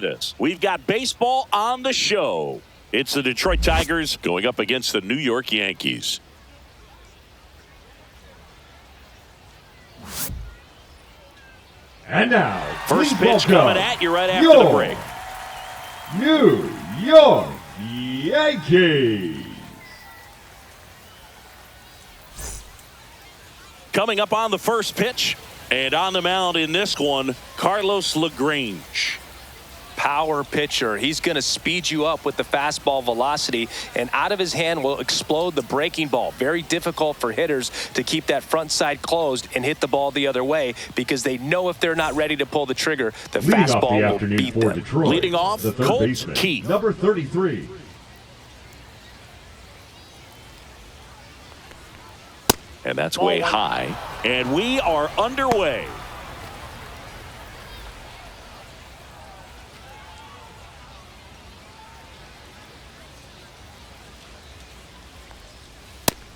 This. We've got baseball on the show. It's the Detroit Tigers going up against the New York Yankees. And now, first pitch coming at you right after the break. New York Yankees. Coming up on the first pitch and on the mound in this one, Carlos LaGrange. Power pitcher. He's going to speed you up with the fastball velocity, and out of his hand will explode the breaking ball. Very difficult for hitters to keep that front side closed and hit the ball the other way, because they know if they're not ready to pull the trigger, the fastball will beat them. Detroit, leading off, the third Colt baseman, Keith. number 33. And that's way high. And we are underway.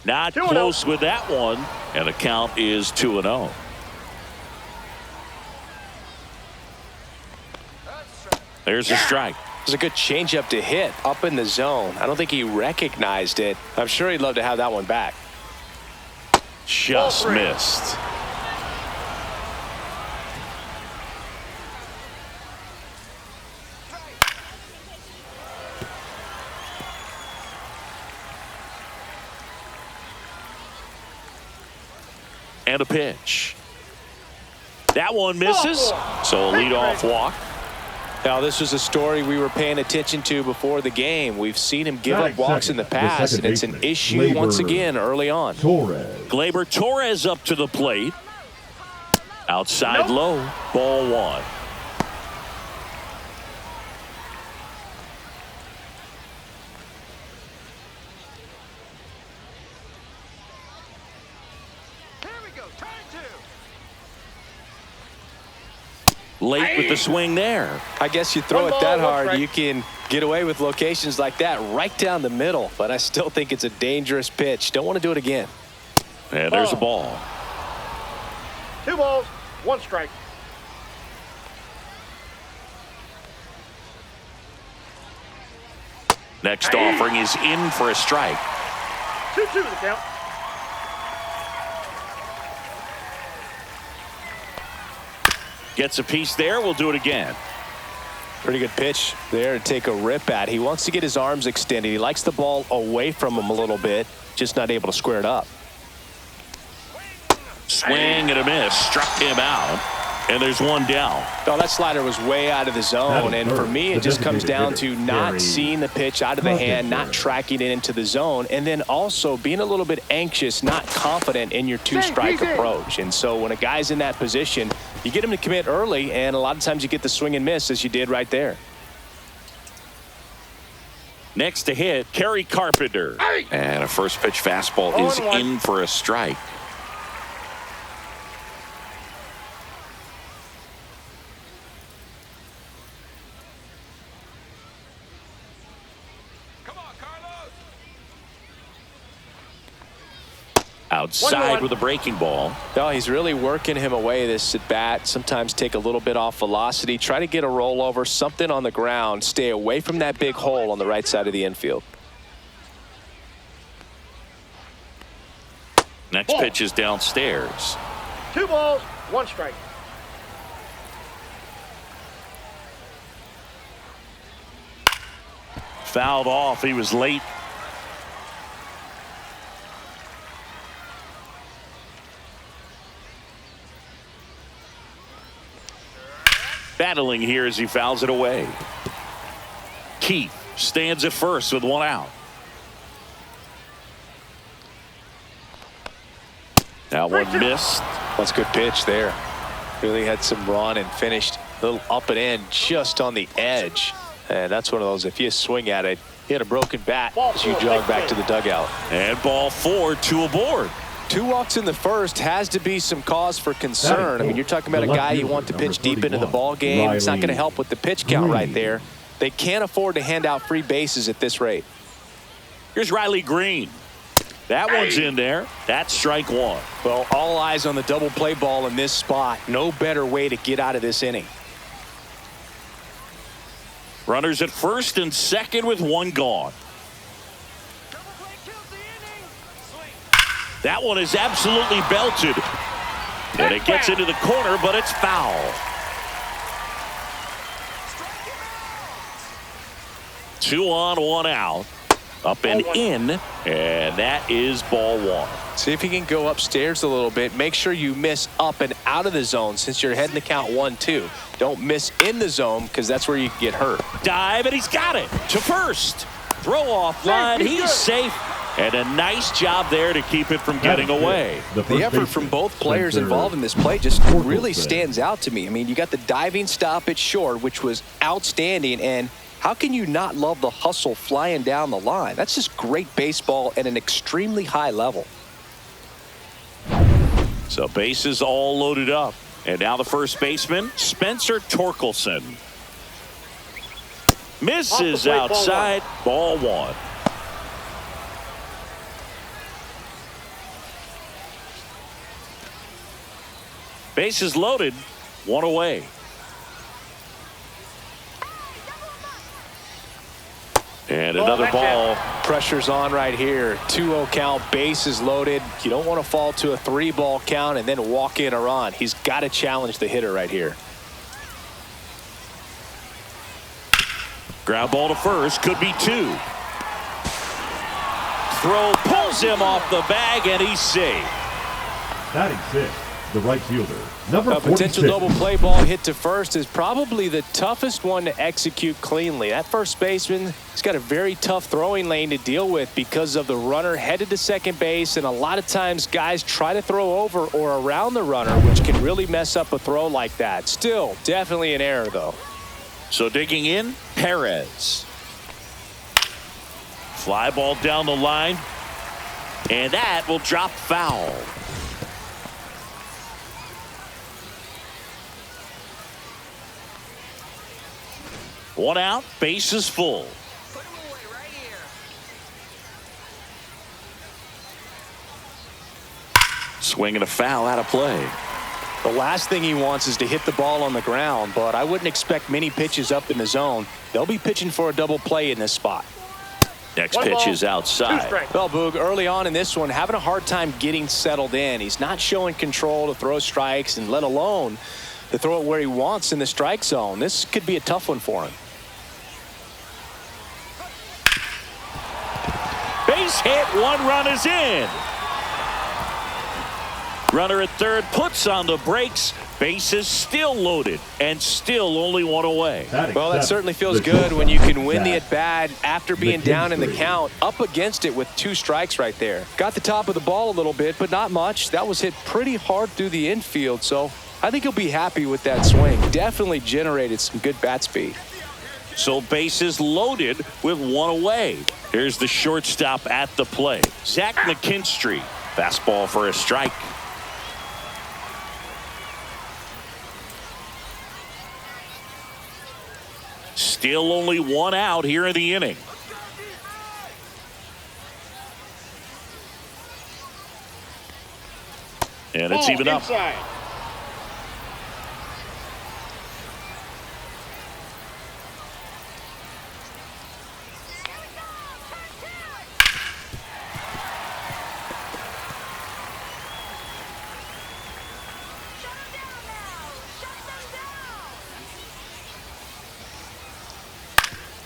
Not close with that one. And the count is 2-0. There's a strike. It was a good changeup to hit up in the zone. I don't think he recognized it. I'm sure he'd love to have that one back. Just missed. And a pitch. That one misses. So a leadoff walk. Now, this was a story we were paying attention to before the game. We've seen him give up walks in the past, and it's an issue once again early on. Gleyber Torres up to the plate. Outside low, ball one. Late with the swing there. I guess you throw it that hard, you can get away with locations like that right down the middle. But I still think it's a dangerous pitch. Don't want to do it again. And there's a ball. 2 balls, 1 strike. Next offering is in for a strike. 2-2 the count. Gets a piece there. We'll do it again. Pretty good pitch there to take a rip at. He wants to get his arms extended. He likes the ball away from him a little bit, just not able to square it up. Swing and a miss. Struck him out. And there's one down. Oh, that slider was way out of the zone. And for me, it just comes down to not seeing the pitch out of the hand, not tracking it into the zone, and then also being a little bit anxious, not confident in your 2-strike approach. And so when a guy's in that position, you get him to commit early, and a lot of times you get the swing and miss, as you did right there. Next to hit, Kerry Carpenter. And a first pitch fastball is in for a strike. Outside with a breaking ball. No, he's really working him away this at bat. Sometimes take a little bit off velocity. Try to get a rollover, something on the ground. Stay away from that big hole on the right side of the infield. Next pitch is downstairs. 2 balls, 1 strike. Fouled off. He was late. Battling here as he fouls it away. Keith stands at first with 1 out. That one missed. That's a good pitch there. Really had some run and finished a little up and in just on the edge. And that's one of those, if you swing at it, you had a broken bat as you jog back to the dugout. And ball 4, 2 aboard. 2 walks in the first has to be some cause for concern. I mean, you're talking about a guy you want to pitch deep into the ball game. It's not going to help with the pitch count right there. They can't afford to hand out free bases at this rate. Here's Riley Green. That one's in there. That's strike 1. Well, all eyes on the double play ball in this spot. No better way to get out of this inning. Runners at first and second with one gone. That one is absolutely belted. And it gets into the corner, but it's foul. 2 on, 1 out. Up and in, and that is ball 1. See if you can go upstairs a little bit. Make sure you miss up and out of the zone since you're heading to count 1-2. Don't miss in the zone because that's where you can get hurt. Dive, and he's got it to first. Throw off line. He's safe. And a nice job there to keep it from getting away. The effort from both players involved in this play just really stands out to me. I mean, you got the diving stop at short, which was outstanding, and how can you not love the hustle flying down the line? That's just great baseball at an extremely high level. So bases all loaded up. And now the first baseman, Spencer Torkelson. Misses outside, ball 1. Bases loaded, 1 away. And another ball. Pressure's on right here. 2-0 count, bases loaded. You don't want to fall to a 3-ball count and then walk in a run. He's got to challenge the hitter right here. Ground ball to first, could be 2. Throw pulls him off the bag, and he's safe. Batting 6, the right fielder, number 46. A potential double play ball hit to first is probably the toughest one to execute cleanly. That first baseman has got a very tough throwing lane to deal with because of the runner headed to second base, and a lot of times guys try to throw over or around the runner, which can really mess up a throw like that. Still, definitely an error, though. So digging in, Perez. Fly ball down the line, and that will drop foul. One out, bases full. Swing and a foul out of play. The last thing he wants is to hit the ball on the ground, but I wouldn't expect many pitches up in the zone. They'll be pitching for a double play in this spot. Next pitch is outside. Well, Boog, early on in this one, having a hard time getting settled in. He's not showing control to throw strikes, and let alone to throw it where he wants in the strike zone. This could be a tough one for him. Base hit, 1 run is in. Runner at third puts on the brakes. Bases still loaded and still only 1 away. Well, that certainly feels good when you can win the at-bat after being down in the count, up against it with 2 strikes right there. Got the top of the ball a little bit, but not much. That was hit pretty hard through the infield, so I think he'll be happy with that swing. Definitely generated some good bat speed. So bases loaded with 1 away. Here's the shortstop at the plate. Zach McKinstry. Fastball for a strike. Still only 1 out here in the inning. And it's even up.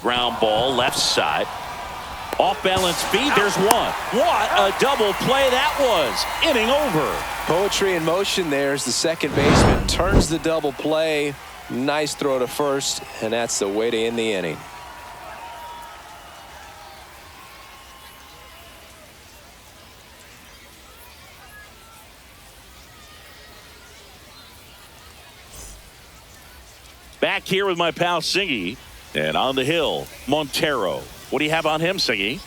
Ground ball left side. Off balance speed. There's 1. What a double play that was. Inning over. Poetry in motion there as the second baseman turns the double play. Nice throw to first, and that's the way to end the inning. Back here with my pal Singy. And on the hill, Montero. What do you have on him, Singy?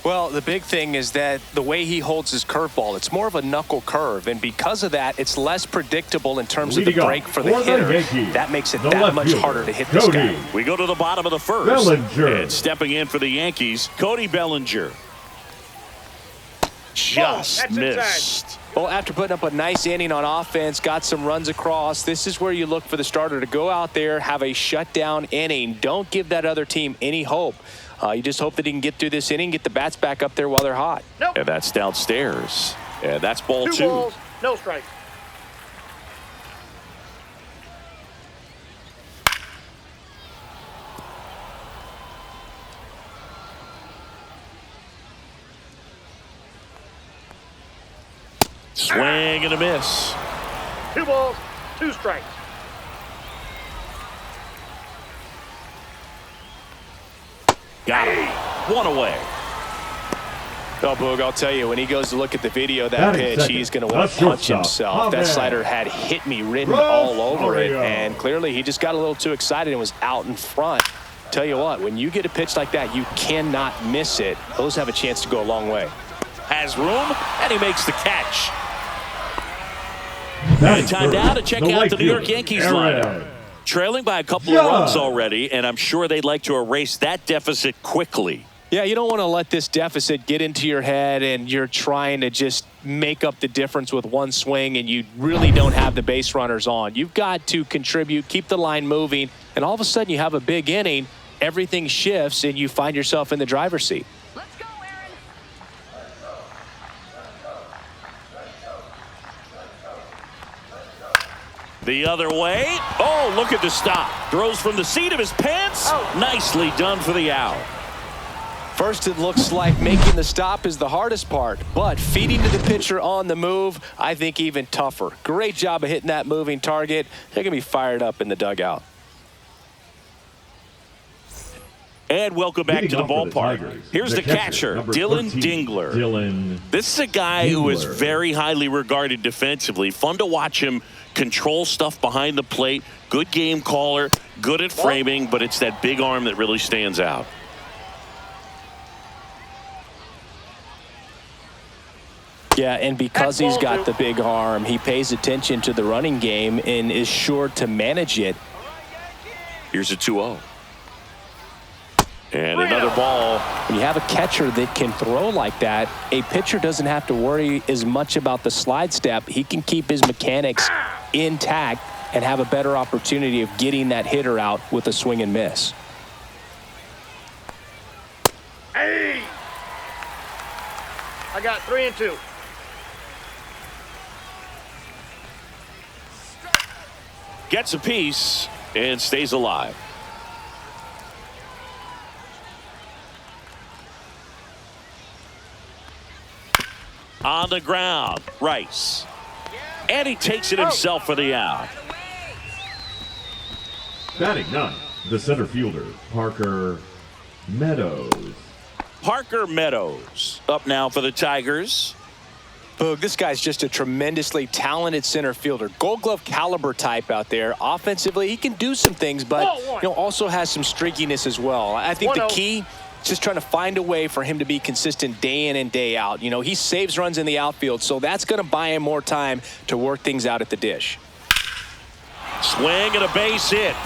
Well, the big thing is that the way he holds his curveball, it's more of a knuckle curve. And because of that, it's less predictable in terms of the break for the hitter. That makes it that much harder to hit this guy. We go to the bottom of the first. Bellinger. And stepping in for the Yankees, Cody Bellinger. Just missed. Well, after putting up a nice inning on offense, got some runs across, this is where you look for the starter to go out there, have a shutdown inning. Don't give that other team any hope. You just hope that he can get through this inning, get the bats back up there while they're hot. Nope. And that's downstairs. And that's ball 2. 2 balls, no strikes. Swing and a miss. 2 balls, 2 strikes. Got him. 1 away. Oh, Boog, I'll tell you, when he goes to look at the video of that pitch, he's going to want to punch himself. That slider had "hit me" written all over it, and clearly he just got a little too excited and was out in front. Tell you what, when you get a pitch like that, you cannot miss it. Those have a chance to go a long way. Has room, and he makes the catch. And time now to check out the New York Yankees lineup. Trailing by a couple of runs already, and I'm sure they'd like to erase that deficit quickly. Yeah, you don't want to let this deficit get into your head and you're trying to just make up the difference with one swing and you really don't have the base runners on. You've got to contribute, keep the line moving, and all of a sudden you have a big inning, everything shifts, and you find yourself in the driver's seat. Let's go, Aaron. The other way. Oh, look at the stop. Throws from the seat of his pants. Nicely done for the out. First, it looks like making the stop is the hardest part, but feeding to the pitcher on the move, I think even tougher. Great job of hitting that moving target. They're going to be fired up in the dugout. And welcome back to the ballpark. Here's the catcher, Dylan Dingler. This is a guy who is very highly regarded defensively. Fun to watch him control stuff behind the plate. Good game caller, good at framing, but it's that big arm that really stands out. Yeah, and because he's got the big arm, he pays attention to the running game and is sure to manage it. Here's a 2-0. And another ball. When you have a catcher that can throw like that, a pitcher doesn't have to worry as much about the slide step. He can keep his mechanics intact and have a better opportunity of getting that hitter out with a swing and miss. Hey! I got 3 and 2. Gets a piece and stays alive. On the ground, Rice. And he takes it himself for the out. Batting 9, the center fielder, Parker Meadows. Parker Meadows up now for the Tigers. Boog, this guy's just a tremendously talented center fielder. Gold Glove caliber type out there. Offensively, he can do some things, but also has some streakiness as well. I think the key is just trying to find a way for him to be consistent day in and day out. You know, he saves runs in the outfield, so that's going to buy him more time to work things out at the dish. Swing and a base hit.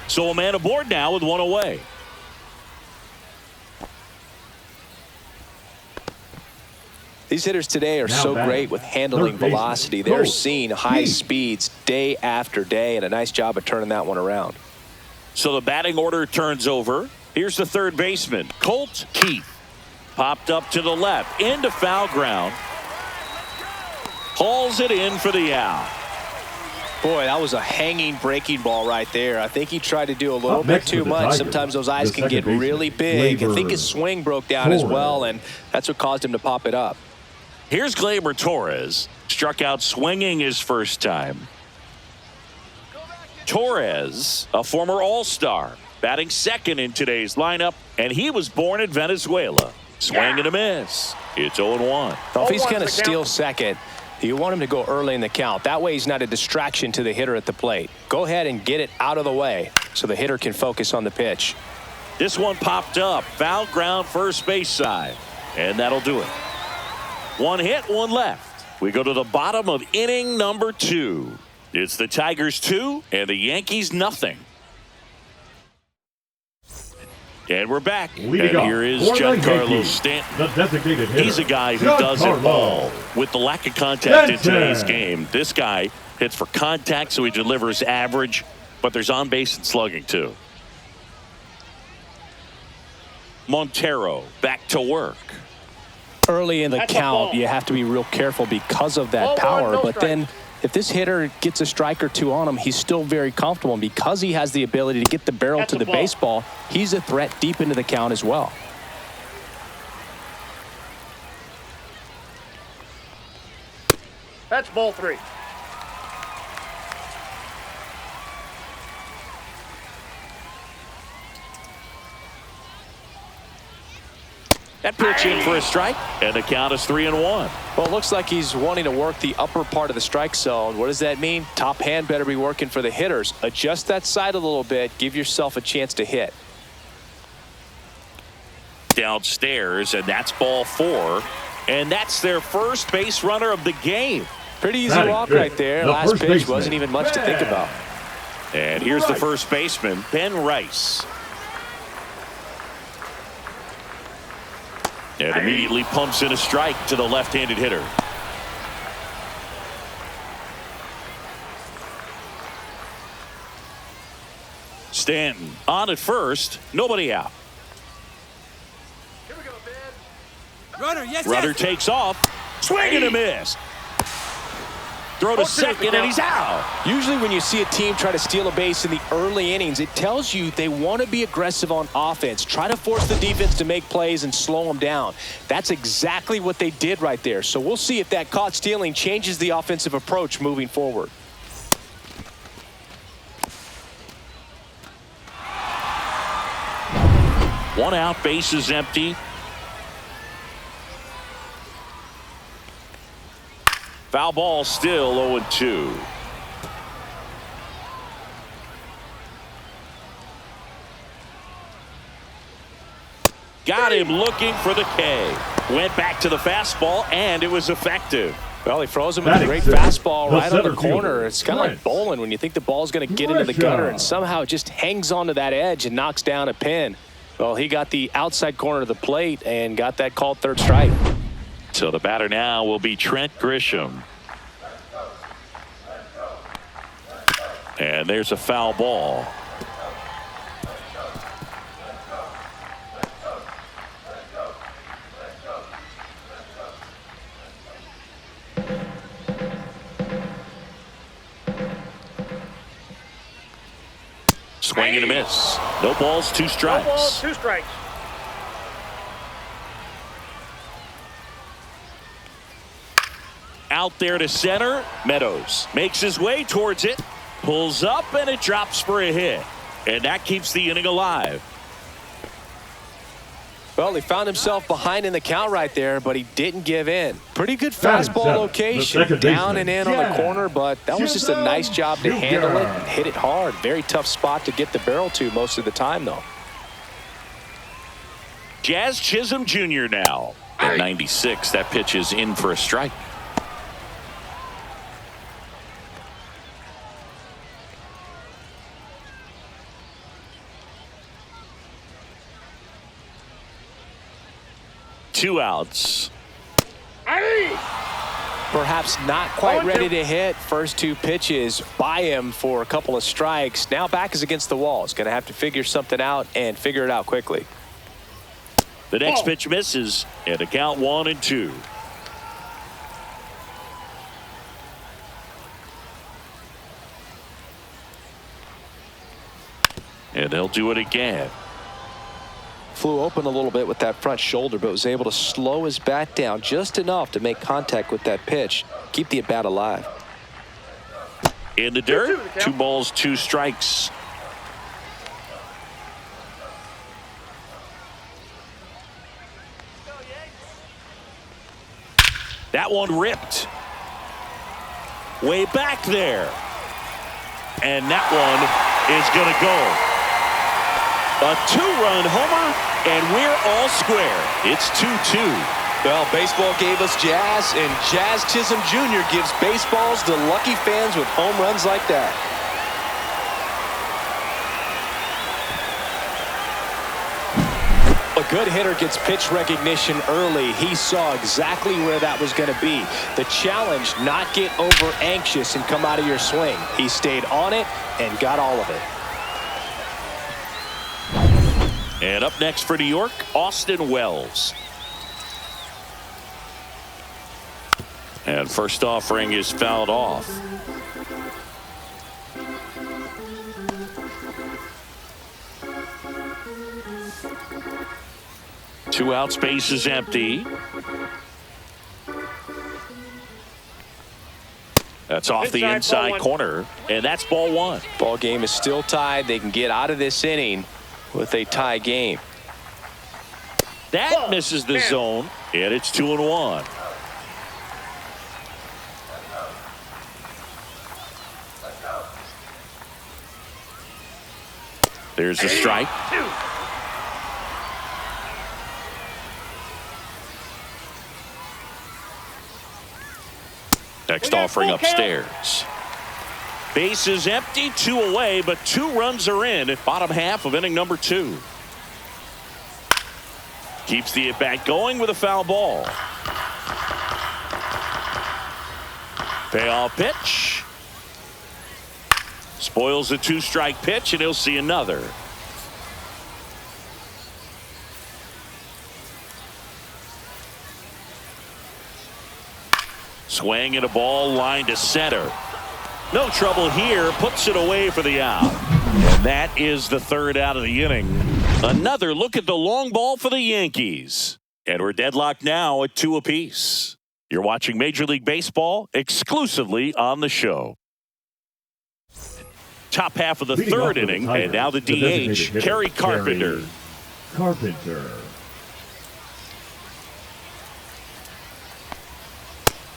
So a man aboard now with 1 away. These hitters today are so great with handling velocity. They're seeing high speeds day after day, and a nice job of turning that one around. So the batting order turns over. Here's the third baseman, Colt Keith. Popped up to the left, into foul ground. Hauls it in for the out. Boy, that was a hanging breaking ball right there. I think he tried to do a little bit too much. Sometimes those eyes can get really big. I think his swing broke down as well, and that's what caused him to pop it up. Here's Gleyber Torres. Struck out swinging his first time. Torres, a former All-Star, batting second in today's lineup, and he was born in Venezuela. Swing and a miss. It's 0-1. If he's going to steal second, you want him to go early in the count. That way he's not a distraction to the hitter at the plate. Go ahead and get it out of the way so the hitter can focus on the pitch. This one popped up. Foul ground first base side. And that'll do it. 1 hit, 1 left. We go to the bottom of inning number 2. It's the Tigers 2 and the Yankees nothing. And we're back. Leading and up here is for the Giancarlo Yankees, Stanton. the designated hitter, He's a guy who does it all. With the lack of contact in today's game, this guy hits for contact, so he delivers average, but there's on base and slugging too. Montero back to work. Early in the count, you have to be real careful because of that power. But then if this hitter gets a strike or two on him, he's still very comfortable. And because he has the ability to get the barrel to the baseball, he's a threat deep into the count as well. That's ball 3. That pitch in for a strike, and the count is 3-1. Well, it looks like he's wanting to work the upper part of the strike zone. What does that mean? Top hand better be working for the hitters. Adjust that side a little bit. Give yourself a chance to hit. Downstairs, and that's ball 4. And that's their first base runner of the game. Pretty easy walk right there. Last pitch wasn't even much to think about. And here's the first baseman, Ben Rice. And immediately pumps in a strike to the left-handed hitter. Stanton on at first, nobody out. Here we go, Ben. Runner takes off, swing and a miss. Throw to second, and he's out. Usually when you see a team try to steal a base in the early innings, it tells you they want to be aggressive on offense. Try to force the defense to make plays and slow them down. That's exactly what they did right there. So we'll see if that caught stealing changes the offensive approach moving forward. One out, base is empty. Foul ball, still 0-2. Got him looking for the K. Went back to the fastball, and it was effective. Well, he froze him with a great fastball right on the corner. It's kind of like bowling when you think the ball's going to get into the gutter, and somehow it just hangs onto that edge and knocks down a pin. Well, he got the outside corner of the plate and got that called third strike. So the batter now will be Trent Grisham. And there's a foul ball. Swing and a miss. No balls, 2 strikes. No balls, 2 strikes. Out there to center. Meadows makes his way towards it. Pulls up, and it drops for a hit. And that keeps the inning alive. Well, he found himself behind in the count right there, but he didn't give in. Pretty good fastball location, down and in on the corner, but that was just a nice job to handle it and hit it hard. Very tough spot to get the barrel to most of the time, though. Jazz Chisholm Jr. now. At 96, that pitch is in for a strike. Two outs. Perhaps not quite ready to hit. First 2 pitches by him for a couple of strikes. Now back is against the wall. He's going to have to figure something out and figure it out quickly. The next pitch misses, and a count 1-2. And they'll do it again. Flew open a little bit with that front shoulder, but was able to slow his bat down just enough to make contact with that pitch. Keep the at-bat alive. In the dirt, 2 balls, 2 strikes. That one ripped. Way back there. And that one is going to go. A 2-run homer, and we're all square. It's 2-2. Well, baseball gave us Jazz, and Jazz Chisholm Jr. gives baseballs to lucky fans with home runs like that. a good hitter gets pitch recognition early, he saw exactly where that was going to be. The challenge, not get over anxious and come out of your swing. He stayed on it and got all of it. And up next for New York, Austin Wells. And first offering is fouled off. Two outs, base is empty. That's off the inside corner, and that's ball one. Ball game is still tied. They can get out of this inning with a tie game. That misses the zone, and it's 2-1. There's a strike. Next offering upstairs. Base is empty, 2 away, but 2 runs are in at bottom half of inning number 2. Keeps the at-bat going with a foul ball. Payoff pitch. Spoils a 2-strike pitch, and he'll see another. Swing and a ball line to center. No trouble here. Puts it away for the out. And that is the 3rd out of the inning. Another look at the long ball for the Yankees. And we're deadlocked now at 2 apiece. You're watching Major League Baseball exclusively on the show. Top half of the 3rd inning, and now the DH, Kerry Carpenter.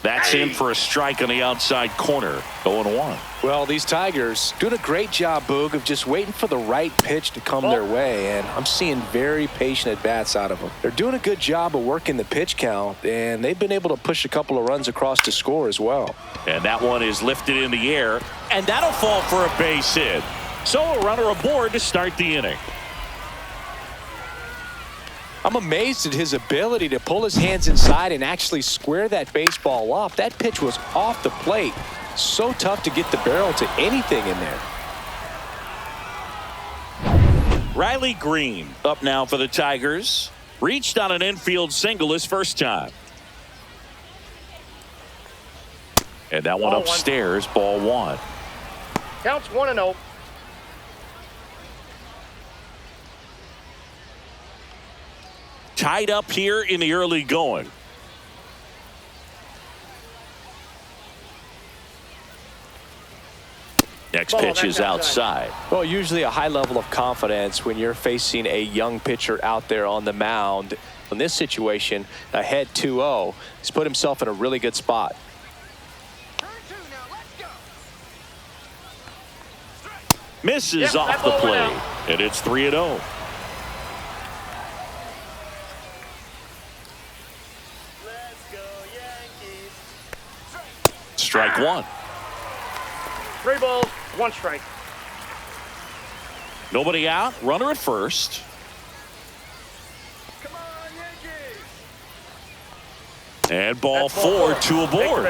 That's in for a strike on the outside corner. 0-1. Well, these Tigers doing a great job, Boog, of just waiting for the right pitch to come their way, and I'm seeing very patient at-bats out of them. They're doing a good job of working the pitch count, and they've been able to push a couple of runs across to score as well. And that one is lifted in the air, and that'll fall for a base hit. So a runner aboard to start the inning. I'm amazed at his ability to pull his hands inside and actually square that baseball up. That pitch was off the plate. So tough to get the barrel to anything in there. Riley Green up now for the Tigers. Reached on an infield single his first time. And that one upstairs, ball 1. Counts 1-0. Tied up here in the early going. Next pitch is outside. Well, usually a high level of confidence when you're facing a young pitcher out there on the mound. In this situation, ahead 2-0, he's put himself in a really good spot. Misses off the plate, and it's 3-0. Strike 1. 3 balls, 1 strike. Nobody out. Runner at first. Come on, Yankees. And ball 4, 2 aboard.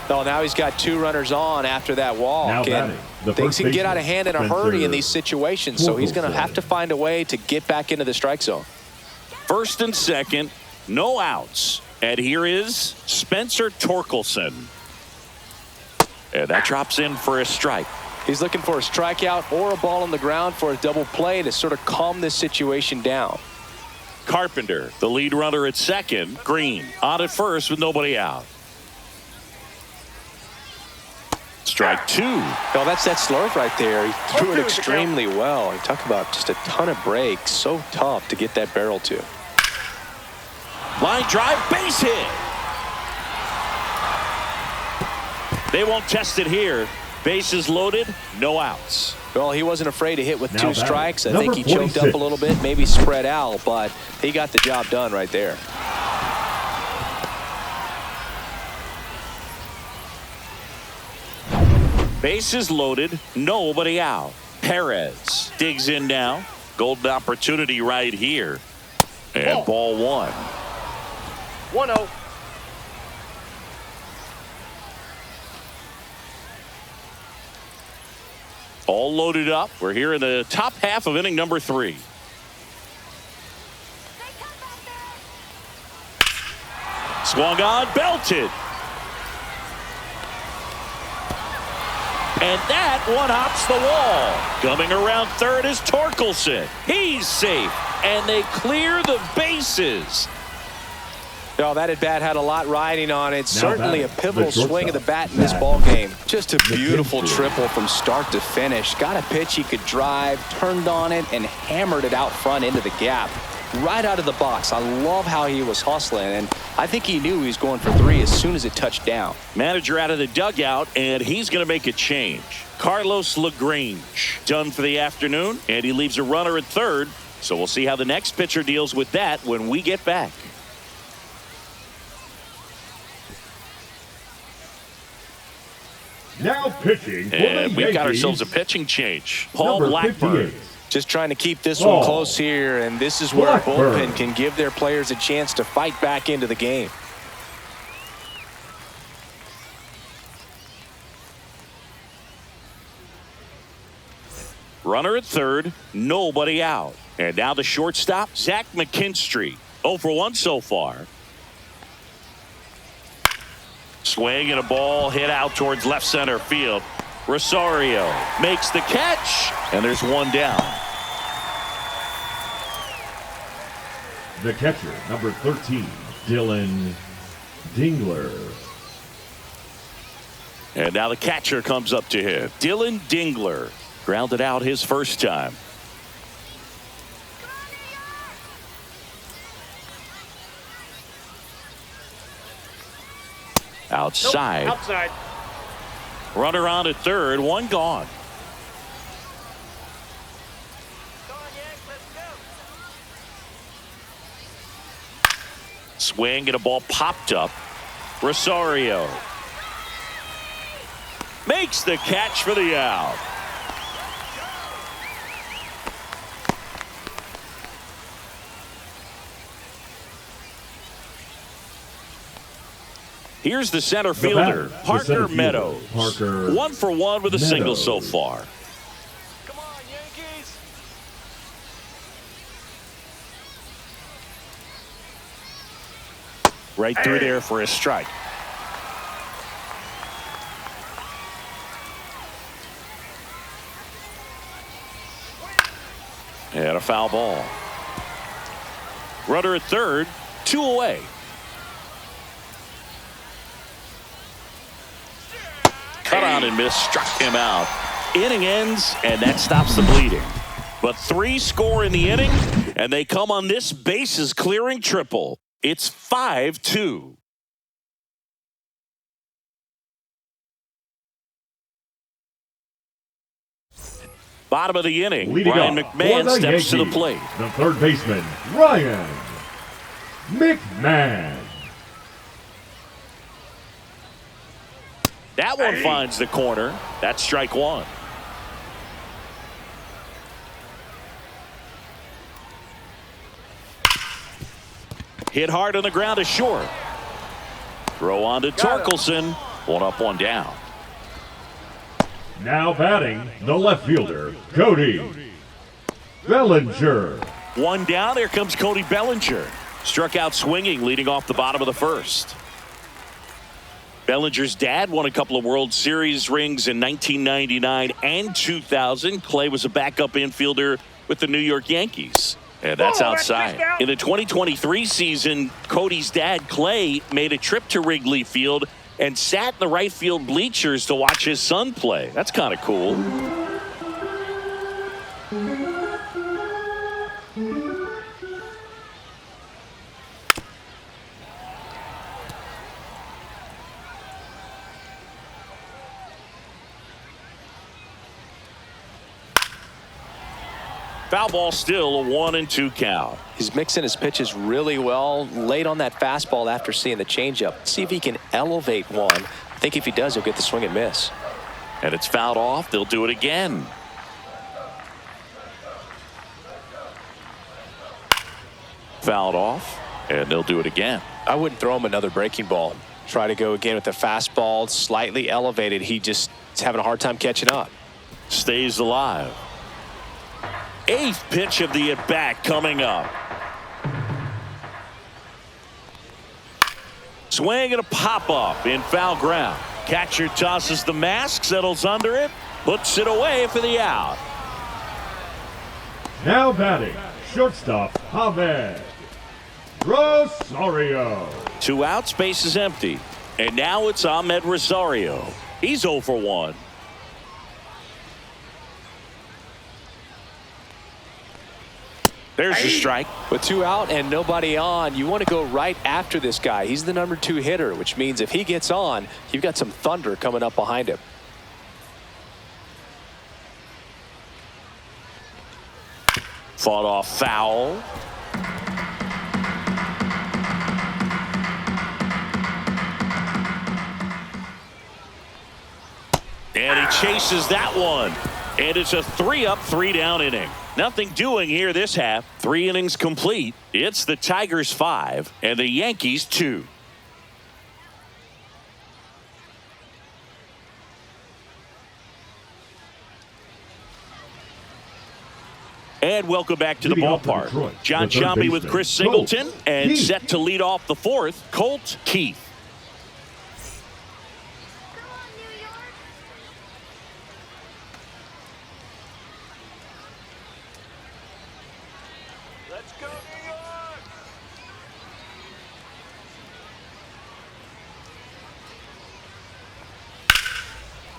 Oh, now he's got 2 runners on after that walk. And things can get out of hand in a hurry in these situations, so he's going to have to find a way to get back into the strike zone. First and second, no outs. And here is Spencer Torkelson. And that drops in for a strike. He's looking for a strikeout or a ball on the ground for a double play to sort of calm this situation down. Carpenter, the lead runner at second. Green on at first with nobody out. Strike 2. Oh, that's that slurve right there. He threw it extremely well. You talk about just a ton of breaks. So tough to get that barrel to. Line drive, base hit. They won't test it here. Bases loaded, no outs. Well, he wasn't afraid to hit with 2 strikes. I think he choked up a little bit, maybe spread out, but he got the job done right there. Bases loaded, nobody out. Perez digs in now. Golden opportunity right here. And ball one. 1-0. All loaded up. We're here in the top half of inning number 3. Swung on, belted. And that one hops the wall. Coming around third is Torkelson. He's safe. And they clear the bases. Oh, that at-bat had a lot riding on it. Certainly a pivotal swing of the bat in this ball game. Just a beautiful triple from start to finish. Got a pitch he could drive, turned on it, and hammered it out front into the gap. Right out of the box. I love how he was hustling, and I think he knew he was going for 3 as soon as it touched down. Manager out of the dugout, and he's going to make a change. Carlos LaGrange done for the afternoon, and he leaves a runner at third. So we'll see how the next pitcher deals with that when we get back. Now pitching for And the we've got Yankees, ourselves a pitching change. Paul number Blackburn. 58. Just trying to keep this one close here, and this is where a bullpen can give their players a chance to fight back into the game. Runner at third, nobody out. And now the shortstop, Zach McKinstry. 0 for 1 so far. Swing and a ball hit out towards left center field. Rosario makes the catch, and there's one down. The catcher, number 13, Dylan Dingler. And now the catcher comes up to him. Dylan Dingler grounded out his first time. Outside. Nope, outside. Runner on at third, one gone. Swing and a ball popped up. Rosario makes the catch for the out. Here's the center fielder, Parker Meadows. 1 for 1 with a single so far. Come on, Yankees. Right through there for a strike. And a foul ball. Runner at third, 2 away. Cut on and miss, struck him out. Inning ends, and that stops the bleeding. But 3 score in the inning, and they come on this bases clearing triple. It's 5-2. Bottom of the inning, Leading Ryan off McMahon for the steps to the Yankees, plate. The third baseman, Ryan McMahon. That one finds the corner. That's strike 1. Hit hard on the ground is short. Throw on to Torkelson. 1 up, 1 down. Now batting, the left fielder, Cody Bellinger. 1 down. Here comes Cody Bellinger. Struck out swinging, leading off the bottom of the first. Bellinger's dad won a couple of World Series rings in 1999 and 2000. Clay was a backup infielder with the New York Yankees. And that's outside. In the 2023 season, Cody's dad, Clay, made a trip to Wrigley Field and sat in the right field bleachers to watch his son play. That's kind of cool. Foul ball, still a 1-2 count. He's mixing his pitches really well. Late on that fastball after seeing the changeup. See if he can elevate one. I think if he does, he'll get the swing and miss. And it's fouled off. They'll do it again. Fouled off, and they'll do it again. I wouldn't throw him another breaking ball. Try to go again with the fastball, slightly elevated. He just is having a hard time catching up. Stays alive. 8th pitch of the at-bat coming up. Swing and a pop-up in foul ground. Catcher tosses the mask, settles under it, puts it away for the out. Now batting, shortstop, Javed Rosario. 2 outs, base is empty. And now it's Ahmed Rosario. He's 0 for 1. There's your strike. With 2 out and nobody on, you want to go right after this guy. He's the number 2 hitter, which means if he gets on, you've got some thunder coming up behind him. Fought off foul. And he chases that one. And it's a 3-up, 3-down inning. Nothing doing here this half. 3 innings complete. It's the Tigers 5 and the Yankees 2. And welcome back to the ballpark. John Shambi with Chris Singleton, and set to lead off the 4th, Colt Keith. Let's go, New York!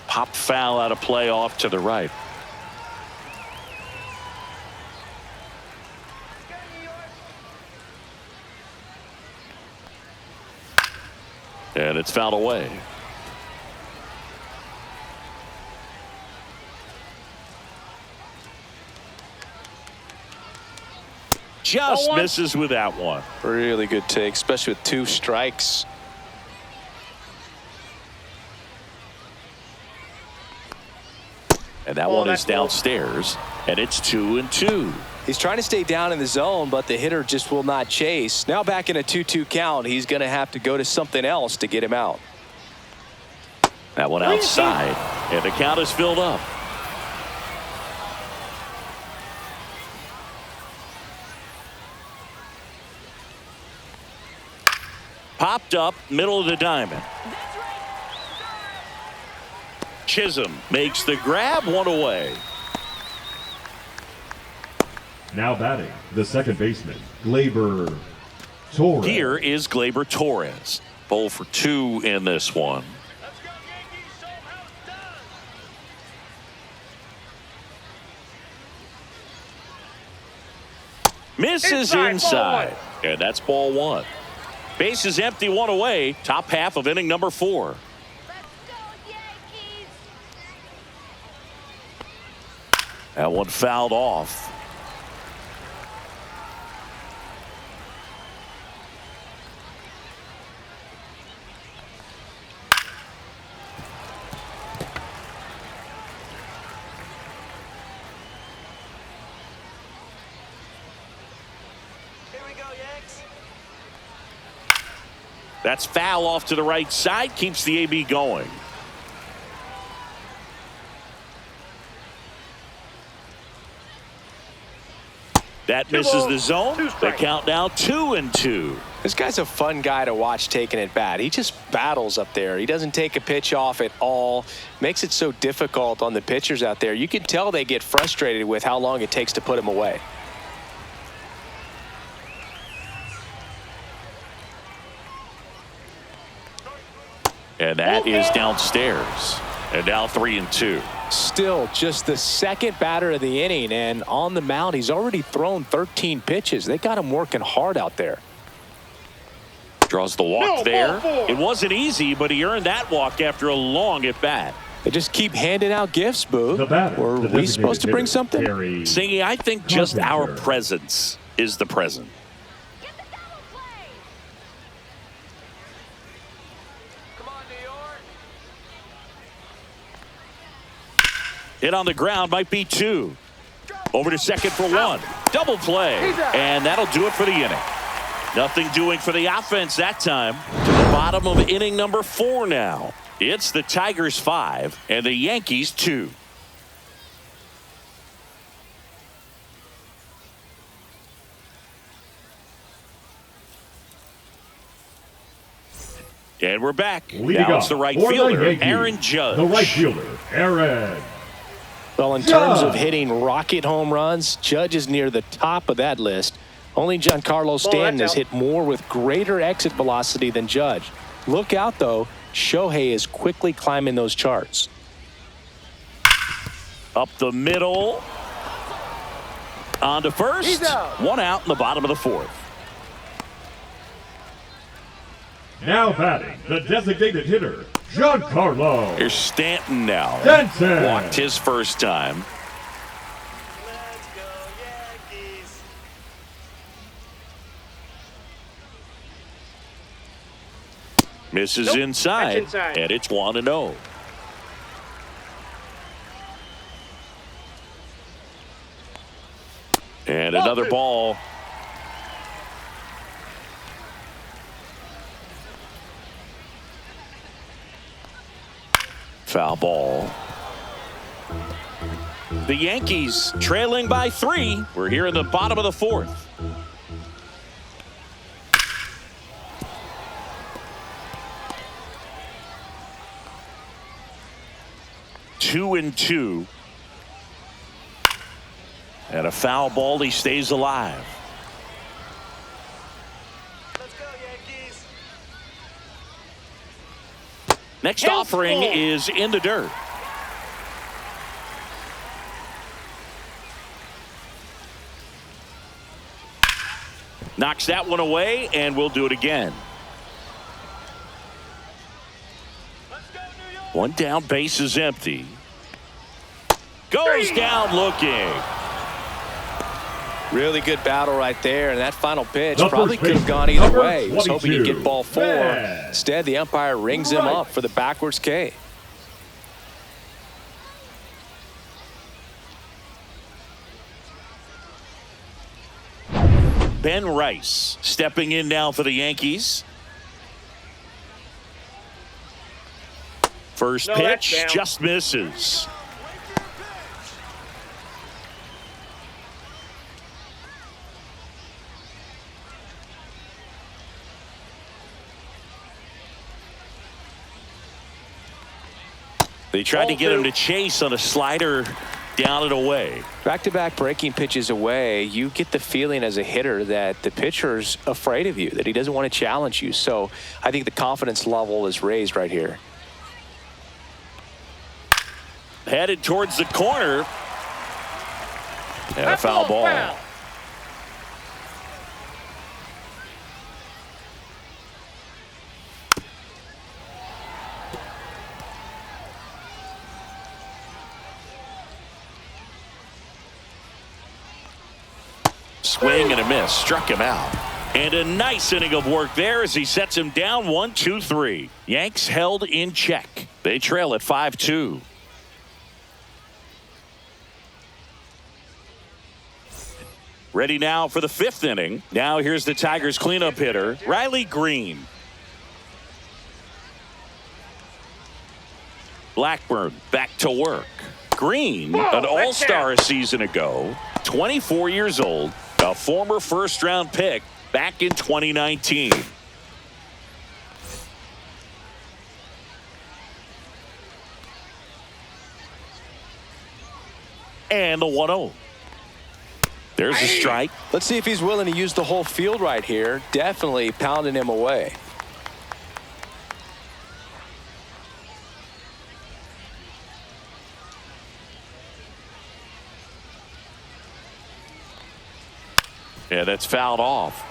Pop foul out of play off to the right. And it's fouled away. Just misses with that one. Really good take, especially with 2 strikes. And that one is downstairs, and it's 2-2. He's trying to stay down in the zone, but the hitter just will not chase. Now back in a 2-2 count, he's going to have to go to something else to get him out. That one outside, and the count is filled up. Popped up, middle of the diamond. Chisholm makes the grab, 1 away. Now batting, the second baseman, Gleyber Torres. Here is Gleyber Torres. 0 for 2 in this one. Let's go, Yankees! Show 'em how it's done! Misses inside. And that's ball 1. Base is empty, 1 away. Top half of inning number 4. Let's go, Yankees! That one fouled off. Here we go, Yanks! That's foul off to the right side. Keeps the AB going. That misses the zone. The count now 2-2. This guy's a fun guy to watch taking at bat. He just battles up there. He doesn't take a pitch off at all. Makes it so difficult on the pitchers out there. You can tell they get frustrated with how long it takes to put him away. And that is downstairs. And now 3-2. Still just the second batter of the inning, and on the mound he's already thrown 13 pitches. They got him working hard out there. Draws the walk there. It wasn't easy, but he earned that walk after a long at bat. They just keep handing out gifts, Boo. Were we supposed to bring something? Singy, I think just our presence is the present. Get the double play! Come on, New York! Hit on the ground, might be 2. Over to second for 1. Double play. And that'll do it for the inning. Nothing doing for the offense that time. To the bottom of inning number 4 now. It's the Tigers 5 and the Yankees 2. And we're back. Now it's the right fielder, Aaron Judge. The right fielder, Aaron. Well, in terms of hitting rocket home runs, Judge is near the top of that list. Only Giancarlo Stanton has hit more with greater exit velocity than Judge. Look out, though. Shohei is quickly climbing those charts. Up the middle. On to first. 1 out in the bottom of the 4th. Now batting, the designated hitter, Giancarlo. Here's Stanton now. Stanton. Walked his first time. Let's go, Yankees. Misses inside, and it's 1-0. And another ball. Foul ball. The Yankees trailing by 3. We're here in the bottom of the 4th. Two and 2. And a foul ball. He stays alive. Let's go, Yankees. Next offering is in the dirt. Knocks that one away, and we'll do it again. Let's go, New York. One down, base is empty. Goes down looking. Really good battle right there, and that final pitch The probably first could have baseman, gone either number way. He was hoping he'd 22, get ball 4. man. Instead, the umpire rings him up for the backwards K. Ben Rice stepping in now for the Yankees. First pitch just misses. They tried to get him to chase on a slider down and away. Back-to-back breaking pitches away, you get the feeling as a hitter that the pitcher's afraid of you, that he doesn't want to challenge you. So I think the confidence level is raised right here. Headed towards the corner. And a foul ball. Swing and a miss. Struck him out. And a nice inning of work there as he sets him down 1-2-3. Yanks held in check. They trail at 5-2. Ready now for the 5th inning. Now here's the Tigers cleanup hitter, Riley Green. Blackburn back to work. Green, an all-star a season ago, 24 years old, a former first-round pick back in 2019. And the 1-0. There's a strike. Let's see if he's willing to use the whole field right here. Definitely pounding him away. Yeah, that's fouled off.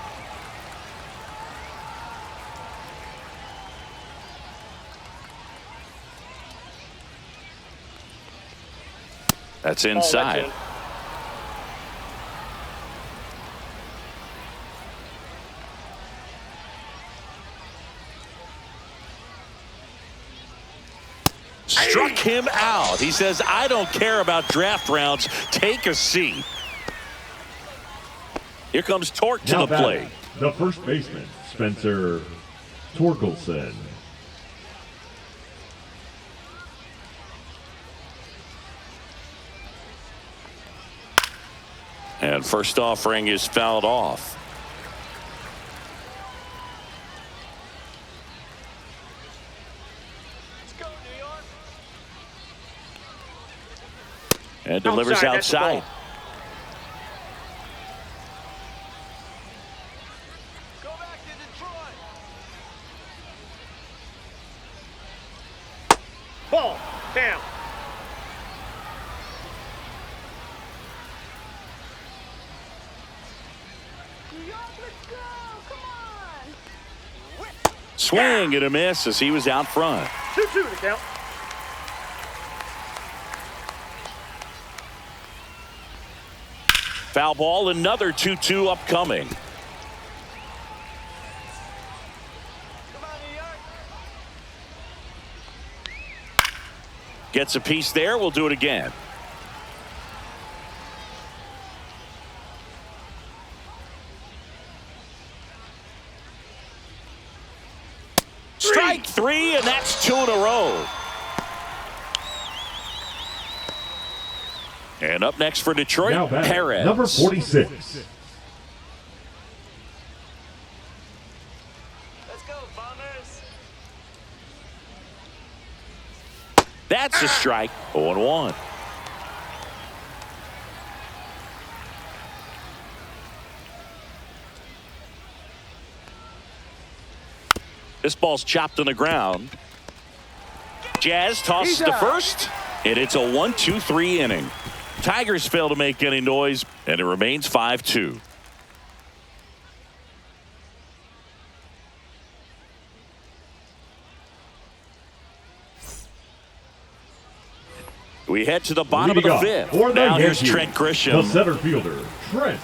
That's inside. Struck him out. He says, I don't care about draft rounds. Take a seat. Here comes Torque to Now the plate. the first baseman, Spencer Torkelson. And first offering is fouled off. Let's go, New York. And delivers outside. Go back to Detroit. Ball. Down. New York, let's go. Come on. Swing and a miss as he was out front. 2-2 to count. Foul ball, another 2-2 upcoming. Come on, New York. Gets a piece there. We'll do it again. Strike three, and that's 2 in a row. And up next for Detroit, Now batting, Perez. number 46. Let's go, Bombers. That's a strike. 0-1. This ball's chopped on the ground. Jazz tosses to first, and it's a 1-2-3 inning. Tigers fail to make any noise, and it remains 5-2. We head to the bottom of Leading the off fifth. for the Now here's Yankees, Trent the Grisham. center fielder, Trent.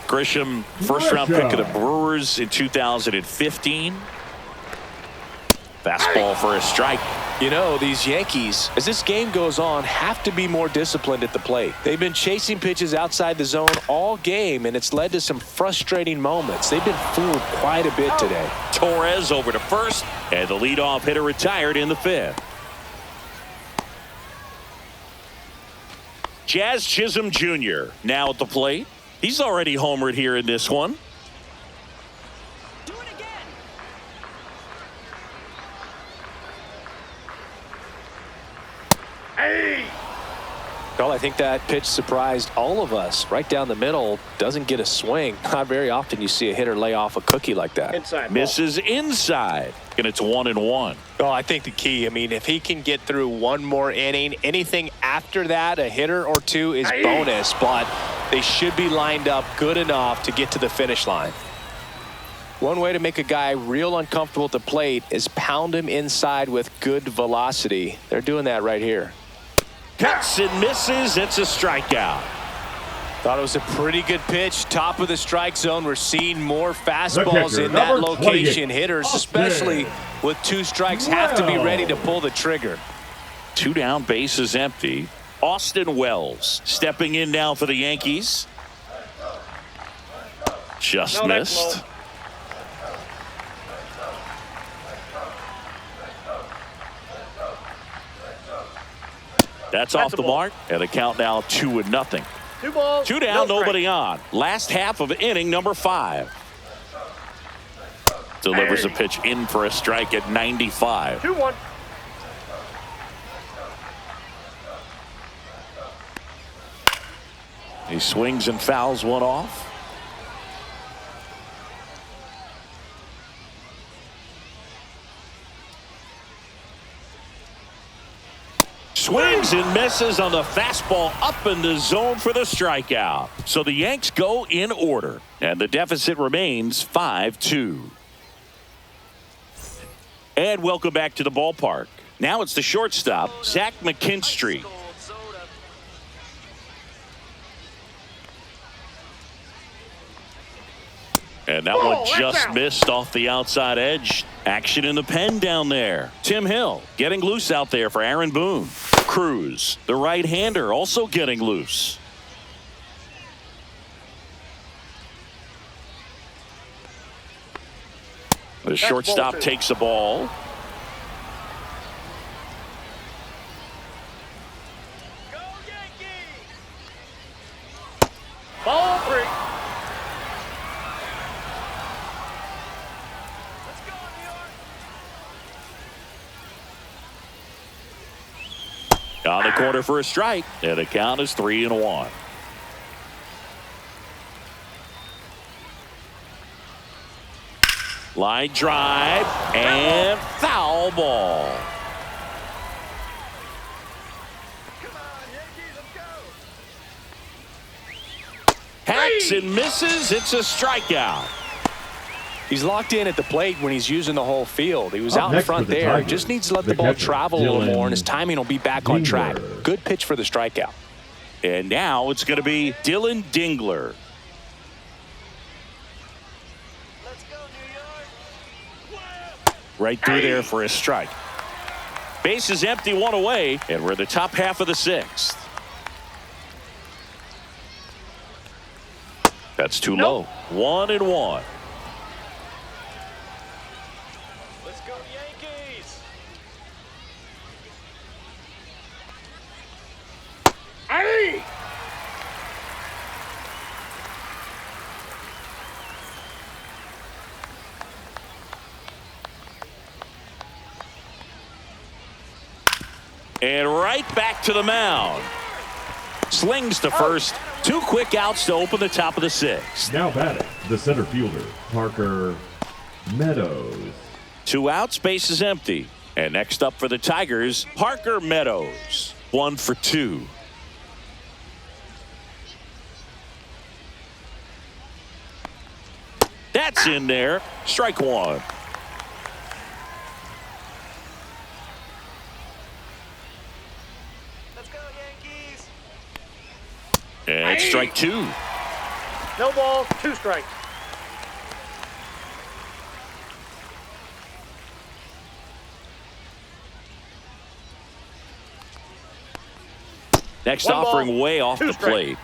Grisham, first-round pick of the Brewers in 2015. Fastball for a strike. You know, these Yankees, as this game goes on, have to be more disciplined at the plate. They've been chasing pitches outside the zone all game, and it's led to some frustrating moments. They've been fooled quite a bit today. Torres over to first, and the leadoff hitter retired in the fifth. Jazz Chisholm Jr. now at the plate. He's already homered here in this one. Do it again. Well, I think that pitch surprised all of us. Right down the middle, doesn't get a swing. Not very often you see a hitter lay off a cookie like that. Inside. Ball. Misses inside, and it's 1-1. Well, I think the key, I mean, if he can get through one more inning, anything after that, a hitter or two is bonus, but they should be lined up good enough to get to the finish line. One way to make a guy real uncomfortable at the plate is pound him inside with good velocity. They're doing that right here. Cuts and misses. It's a strikeout. Thought it was a pretty good pitch. Top of the strike zone. We're seeing more fastballs kicker, in that number location. 28, Hitters, Austin especially with 2 strikes, have to be ready to pull the trigger. 2 down, bases empty. Austin Wells stepping in now for the Yankees. Just missed. Low. That's off the mark, and the count now 2-0. 2 balls. 2 down, no nobody on. Last half of inning number 5. Delivers a pitch in for a strike at 95. 2-1. He swings and fouls one off. Swings and misses on the fastball up in the zone for the strikeout. So the Yanks go in order, and the deficit remains 5-2. And welcome back to the ballpark. Now it's the shortstop, Zach McKinstry. Cold soda. And that one just missed off the outside edge. Action in the pen down there. Tim Hill getting loose out there for Aaron Boone. Cruz, the right-hander, also getting loose. The shortstop takes the ball. Go Yankees! Ball 3. Let's go, New York! On the corner for a strike. And the count is 3-1. Line drive and foul ball. Come on, Yankees, let's go! Hacks and misses. It's a strikeout. He's locked in at the plate when he's using the whole field. He was Up out in next front for the there. Tigers, Just needs to let the the ball catcher, travel a little more, and his Dylan timing will be back on track. Dingler. Good pitch for the strikeout. And now it's going to be Dylan Dingler. Let's go, New York! Right through there for a strike. Base is empty, one away, and we're in the top half of the 6th. That's too low. 1-1. Let's go, Yankees! Hey! And right back to the mound. Slings to first. 2 quick outs to open the top of the 6th. Now batting, the center fielder, Parker Meadows. 2 outs, base is empty. And next up for the Tigers, Parker Meadows. 1 for 2. That's in there. Strike 1. Let's go, Yankees! And strike 2. No ball, 2 strikes. Next 1 ball, offering way off 2 the strikes. plate.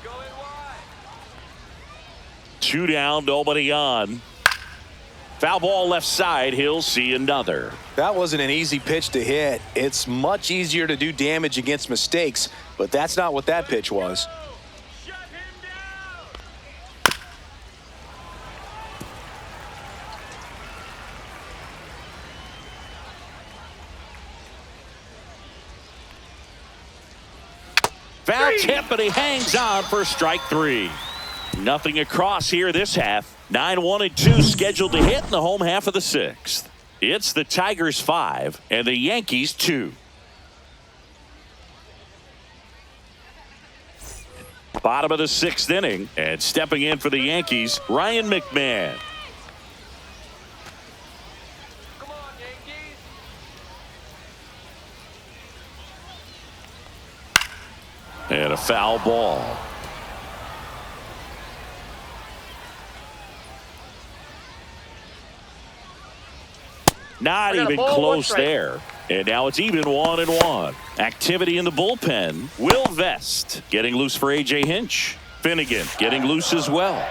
Going wide! 2 down, nobody on. Foul ball left side. He'll see another. That wasn't an easy pitch to hit. It's much easier to do damage against mistakes, but that's not what that pitch was. Shut him down! Foul tip, but he hangs on for strike 3. Nothing across here this half. 9-1-2 scheduled to hit in the home half of the 6th. It's the Tigers 5 and the Yankees 2. Bottom of the 6th inning, and stepping in for the Yankees, Ryan McMahon. Come on, Yankees! And a foul ball. Not We got a even ball, 1 close strike. there. And now it's even 1-1. Activity in the bullpen. Will Vest getting loose for A.J. Hinch. Finnegan getting loose as well.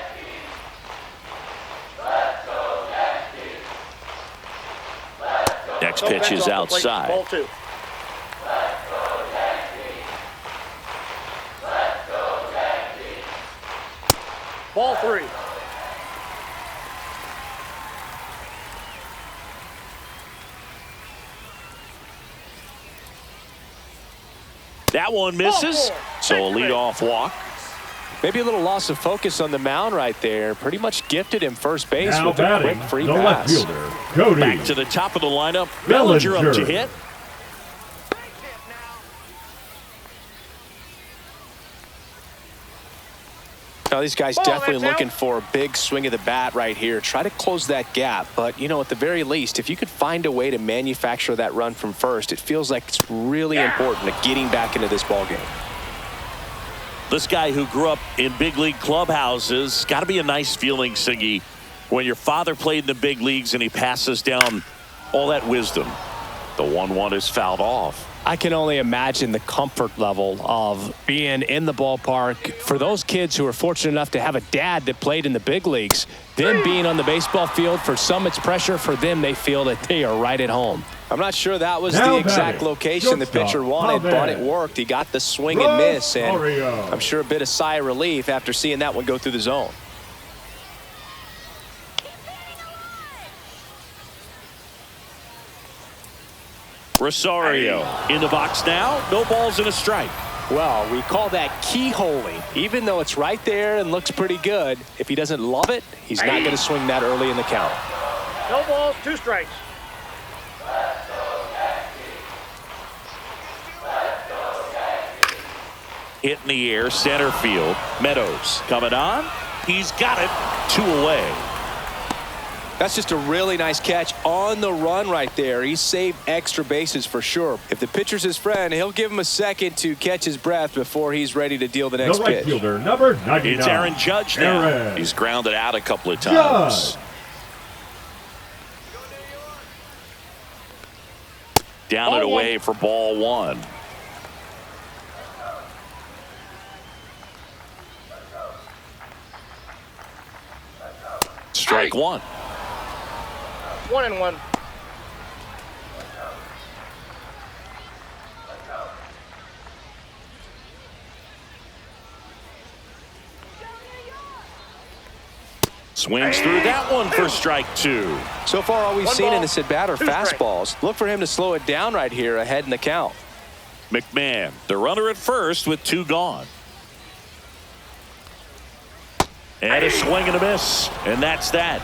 Next No pitch bends is off the plate, outside. Ball 2. Ball 3. That one misses. So a leadoff walk. Maybe a little loss of focus on the mound right there. Pretty much gifted him first base Now with a batting, quick free the left pass. fielder, Cody. Back to the top of the lineup. Bellinger up to hit. Base hit now! Now, these guys Ball, definitely that's looking out. for a big swing of the bat right here. Try to close that gap. But, you know, at the very least, if you could find a way to manufacture that run from first, it feels like it's really important to getting back into this ballgame. This guy who grew up in big league clubhouses, got to be a nice feeling, Siggy, when your father played in the big leagues and he passes down All that wisdom. The 1-1 is fouled off. I can only imagine the comfort level of being in the ballpark for those kids who are fortunate enough to have a dad that played in the big leagues. Them being on the baseball field, for some it's pressure. For them, they feel that they are right at home. I'm not sure that was the exact location the pitcher wanted, but it worked. He got the swing and miss, and I'm sure a bit of sigh of relief after seeing that one go through the zone. Rosario in the box now. No balls and a strike. Well, we call that keyholing. Even though it's right there and looks pretty good, if he doesn't love it, he's not going to swing that early in the count. No balls, 2 strikes. Hit in the air, center field. Meadows coming on. He's got it. 2 away. That's just a really nice catch on the run right there. He saved extra bases for sure. If the pitcher's his friend, he'll give him a second to catch his breath before he's ready to deal the next right pitch. Fielder, number 99. It's Aaron Judge now. Aaron. He's grounded out a couple of times. Down and away for ball 1. Strike 1. 1-1. Swings through that one for strike 2. So far, all we've seen in this at bat are 2 strikes. fastballs. Look for him to slow it down right here ahead in the count. McMahon, the runner at first with 2 gone. And a swing and a miss. And that's that.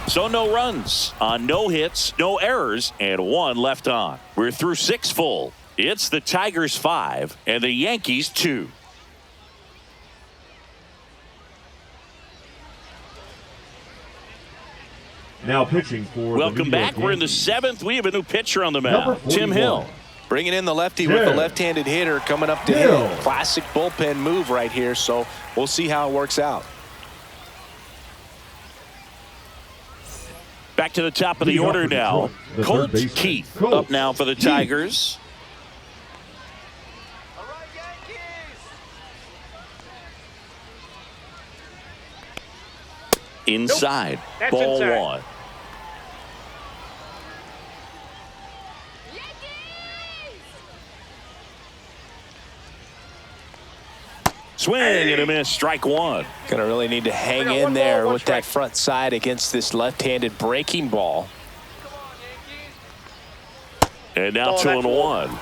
So no runs on no hits, no errors, and 1 left on. We're through 6 full. It's the Tigers 5 and the Yankees 2. Now pitching for Welcome back. We're in the 7th. We have a new pitcher on the mound, Tim Hill. Bringing in the lefty with the left-handed hitter coming up to hit. Classic bullpen move right here, so we'll see how it works out. Back to the top of the order now. Colt Keith up now for the Tigers. All right, Yankees. Inside. That's Ball inside. 1. Swing and a miss. Strike 1. Gonna really need to hang got in 1 there ball, 1 with that strike. front side against this left-handed breaking ball. Come on, Yankees. And now Oh, 2 that's and low. 1.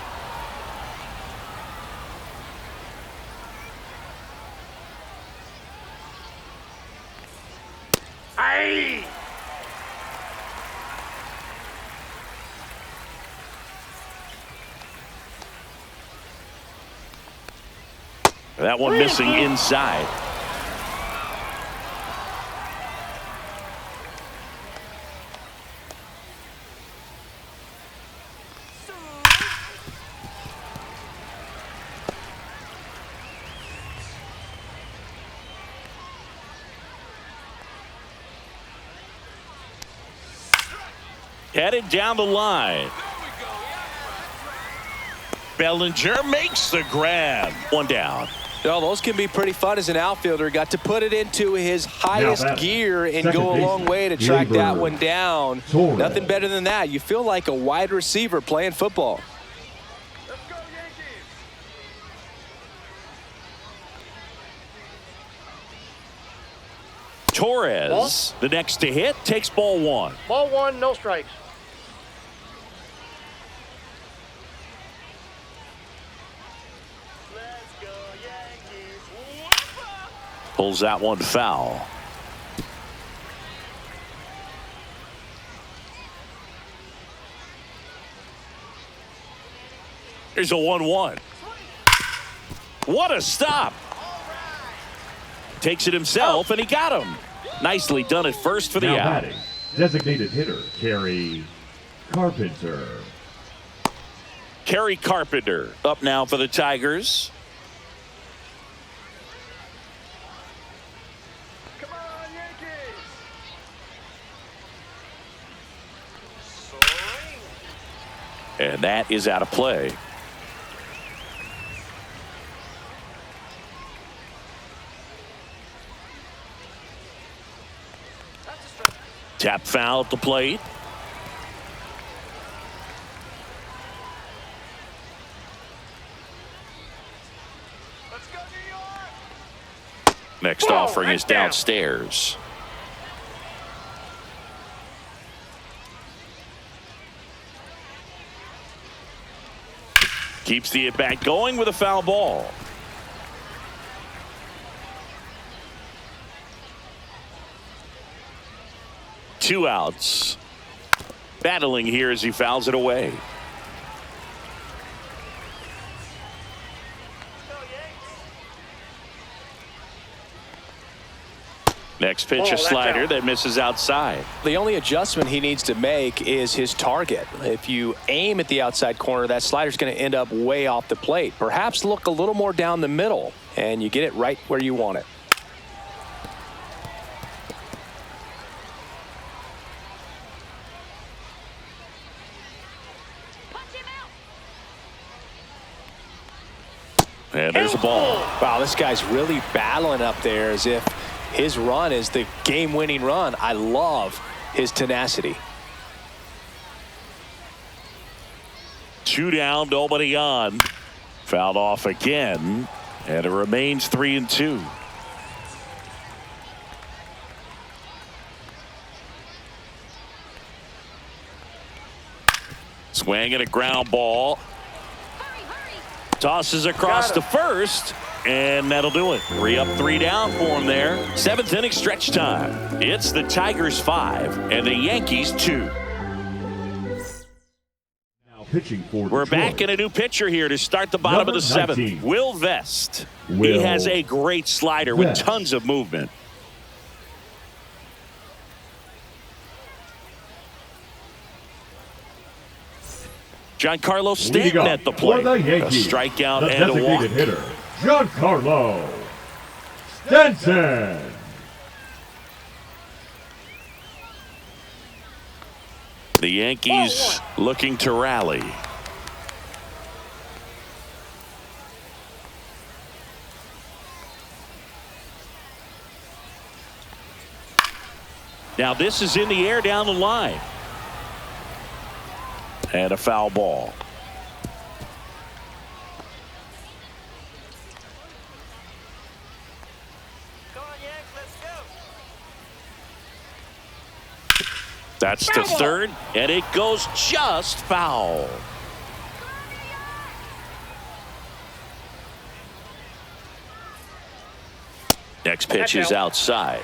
Aye. That one missing inside. Headed down the line. Bellinger makes the grab. 1 down. Well, those can be pretty fun as an outfielder. Got to put it into his highest gear and go a long way to track that one down. Nothing better than that. You feel like a wide receiver playing football. Let's go, Yankees. Torres, the next to hit, takes ball 1. Ball 1, no strikes. Let's go, Yankees. Pulls that one foul. Here's a 1-1. What a stop. Takes it himself, and he got him. Nicely done at first for the Now out. batting, designated hitter, Kerry Carpenter. Kerry Carpenter up now for the Tigers. Come on, Yankees. Swing. And that is out of play. Tap foul at the plate. Let's go, New York. Next Whoa, offering that's is downstairs. Keeps the at-bat going with a foul ball. Two outs. Battling here as he fouls it away. Go, Yanks. Next pitch, a that's slider out. that misses outside. The only adjustment he needs to make is his target. If you aim at the outside corner, that slider's going to end up way off the plate. Perhaps look a little more down the middle, and you get it right where you want it. Punch him out. And there's a ball. Wow, this guy's really battling up there as if his run is the game-winning run. I love his tenacity. Two down, nobody on. Fouled off again, and it remains 3-2. Swing and a ground ball. Hurry, hurry. Tosses across Got to him. first, and that'll do it. 3 up, 3 down for him there. 7th inning stretch time. It's the Tigers 5 and the Yankees 2. Now pitching for We're Detroit. back in a new pitcher here to start the bottom of the Number 7th. 19. Will Vest. He Will has a great slider with Vest. tons of movement. Giancarlo Leading Stanton up at the for plate. the A Yankees, strikeout the and a walk. designated hitter, Giancarlo Stanton. The Yankees looking to rally. Now this is in the air down the line. And a foul ball. Come on, Yanks, let's go. That's to third, and it goes just foul. Next pitch is outside.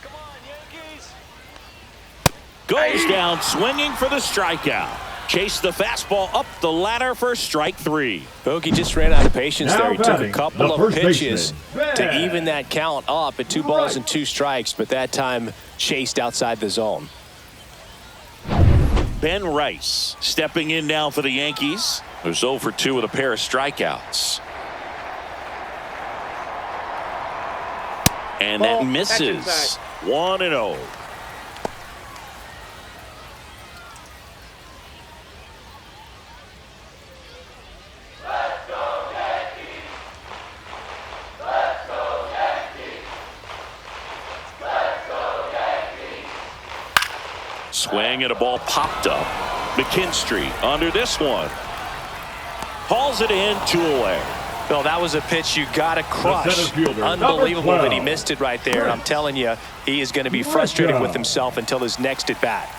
Come on, Yankees. Goes down swinging for the strikeout. Chase the fastball up the ladder for strike 3. Bogey just ran out of patience Now there. He took a batting, couple the of first pitches baseman, to Ben even that count up at 2 balls and 2 strikes, but that time chased outside the zone. Ben Rice stepping in now for the Yankees. Who's 0 for 2 with a pair of strikeouts. And that Ball, that's misses. inside. 1-0. Swing and a ball popped up. McKinstry under this one. Hauls it in, 2 away. Bill, that was a pitch you got to crush. center fielder, number Unbelievable that he 12. missed it right there. I'm telling you, he is going to be frustrated with himself until his next at bat.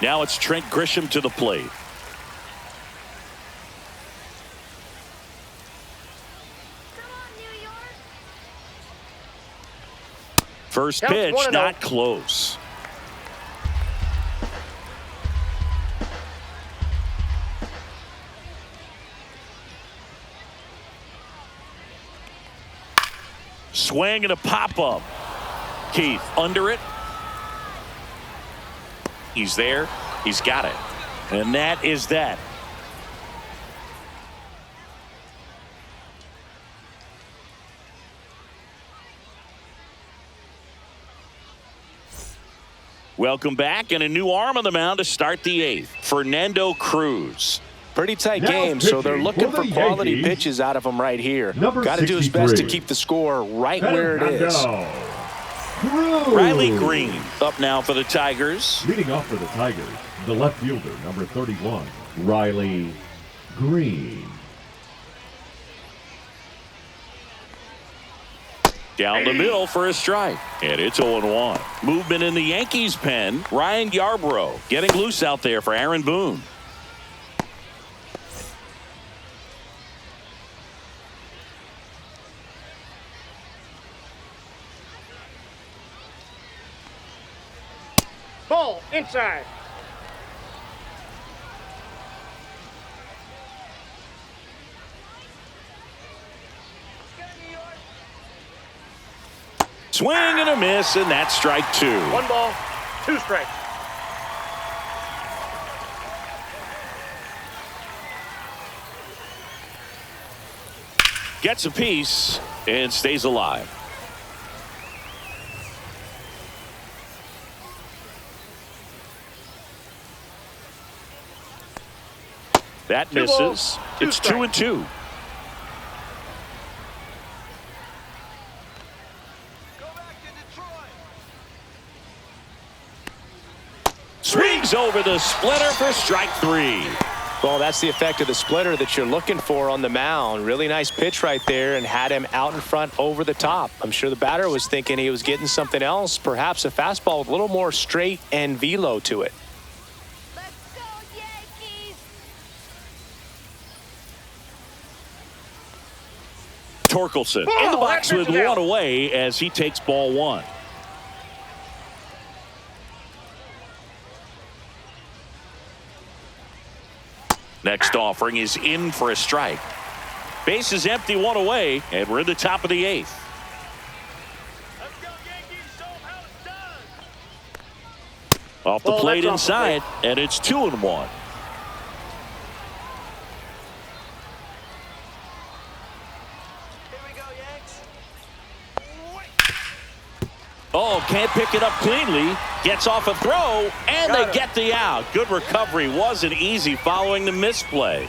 Now it's Trent Grisham to the plate. Come on, New York. First Counts pitch, 1-0. not close. Swing and a pop-up. Keith under it. He's there. He's got it. And that is that. Welcome back, and a new arm on the mound to start the 8th. Fernando Cruz. Pretty tight Now game, so they're pitching looking for for the quality Yankees, pitches out of him right here. number Got to do his best to 63. keep the score right where it is. Cruz. Riley Green up now for the Tigers. Leading off for the Tigers, the left fielder, number 31, Riley Green. Down the middle for a strike. And it's 0-1. Movement in the Yankees pen. Ryan Yarbrough getting loose out there for Aaron Boone. Ball inside. Swing and a miss, and that's strike 2. 1 ball, 2 strikes. Gets a piece and stays alive. That 2 misses. balls, 2 It's strikes. 2-2. Go back to Detroit. Swings over the splitter for strike 3. Well, that's the effect of the splitter that you're looking for on the mound. Really nice pitch right there and had him out in front over the top. I'm sure the batter was thinking he was getting something else, perhaps a fastball with a little more straight and velo to it. Let's go, Yankees! Torkelson in the Ball, box that with pitch is out. 1 away as he takes ball 1. Next offering is in for a strike. Base is empty, 1 away, and we're in the top of the 8th. Let's go, Yankees. Show 'em how it's done. Off the Ball, plate that's off the inside, and it's 2-1. Here we go, Yanks. Oh, can't pick it up cleanly. Gets off a throw, and Got they it. get the out. Good recovery. Wasn't easy following the misplay.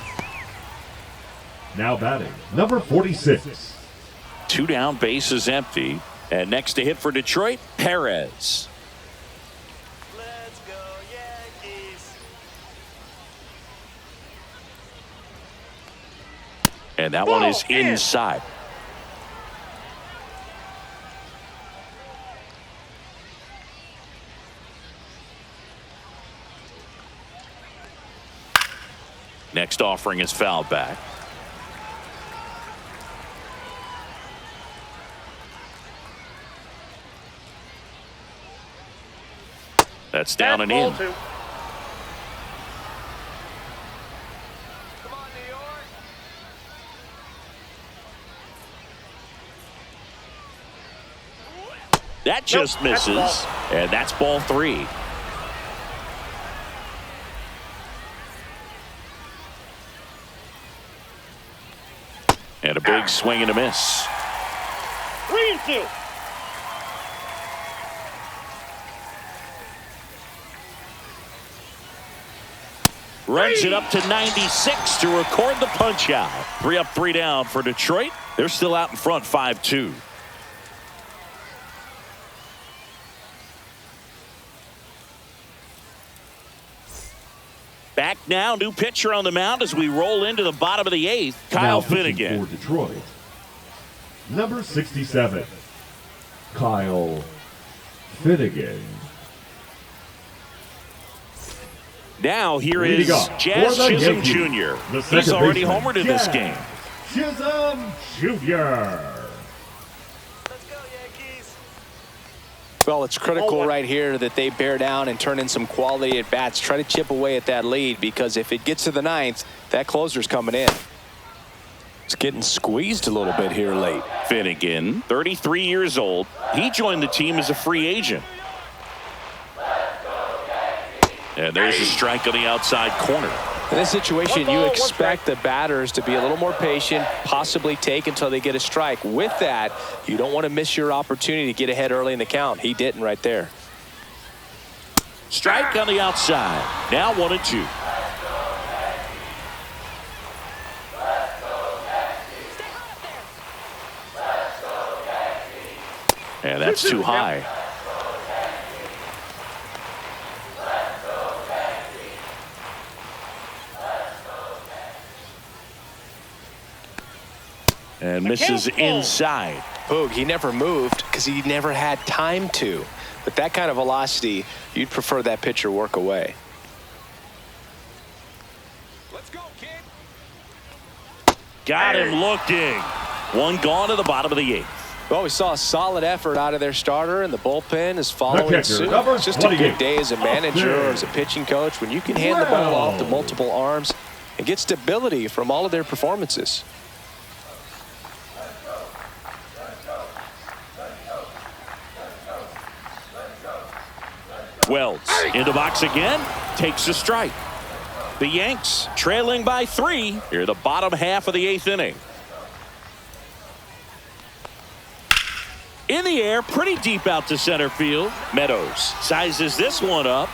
Now batting, number 46. 2 down, base is empty. And next to hit for Detroit, Perez. Let's go, Yankees. And that one is Ball in. inside. Next offering is fouled back. That's down and Ball in. 2. Come on, New York. That just Nope, that's misses. And that's ball 3. And a big swing and a miss. 3-2. Runs it up to 96 to record the punch out. 3 up, 3 down for Detroit. They're still out in front 5-2. Back now, new pitcher on the mound as we roll into the bottom of the 8th. Kyle Now pitching Finnegan. for Detroit, number 67, Kyle Finnegan. Now here Leading is off Jazz for the Chisholm Yankees, Jr. the He's second already baseman, homered in this Jazz game. Chisholm Jr. Let's go, Yankees. Well, it's critical 0-1. right here that they bear down and turn in some quality at bats. Try to chip away at that lead, because if it gets to the 9th, that closer's coming in. It's getting squeezed a little bit here late. Finnegan, 33 years old. He joined the team as a free agent. And there's a strike on the outside corner. In this situation, 1 ball, you 1 expect the batters to be a little more patient, possibly take until they get a strike. With that, you don't want to miss your opportunity to get ahead early in the count. He didn't right there. Strike on the outside. Now 1-2. And that's too high. And misses inside. Boog, he never moved because he never had time to. With that kind of velocity, you'd prefer that pitcher work away. Let's go, kid. Got him looking. One gone to the bottom of the 8th. Well, we saw a solid effort out of their starter, and the bullpen is following suit. It's just a good day as a manager or as a pitching coach when you can hand the ball off to multiple arms and get stability from all of their performances. Wells in the box again, takes a strike. The Yanks trailing by 3 here the bottom half of the 8th inning. In the air, pretty deep out to center field. Meadows sizes this one up,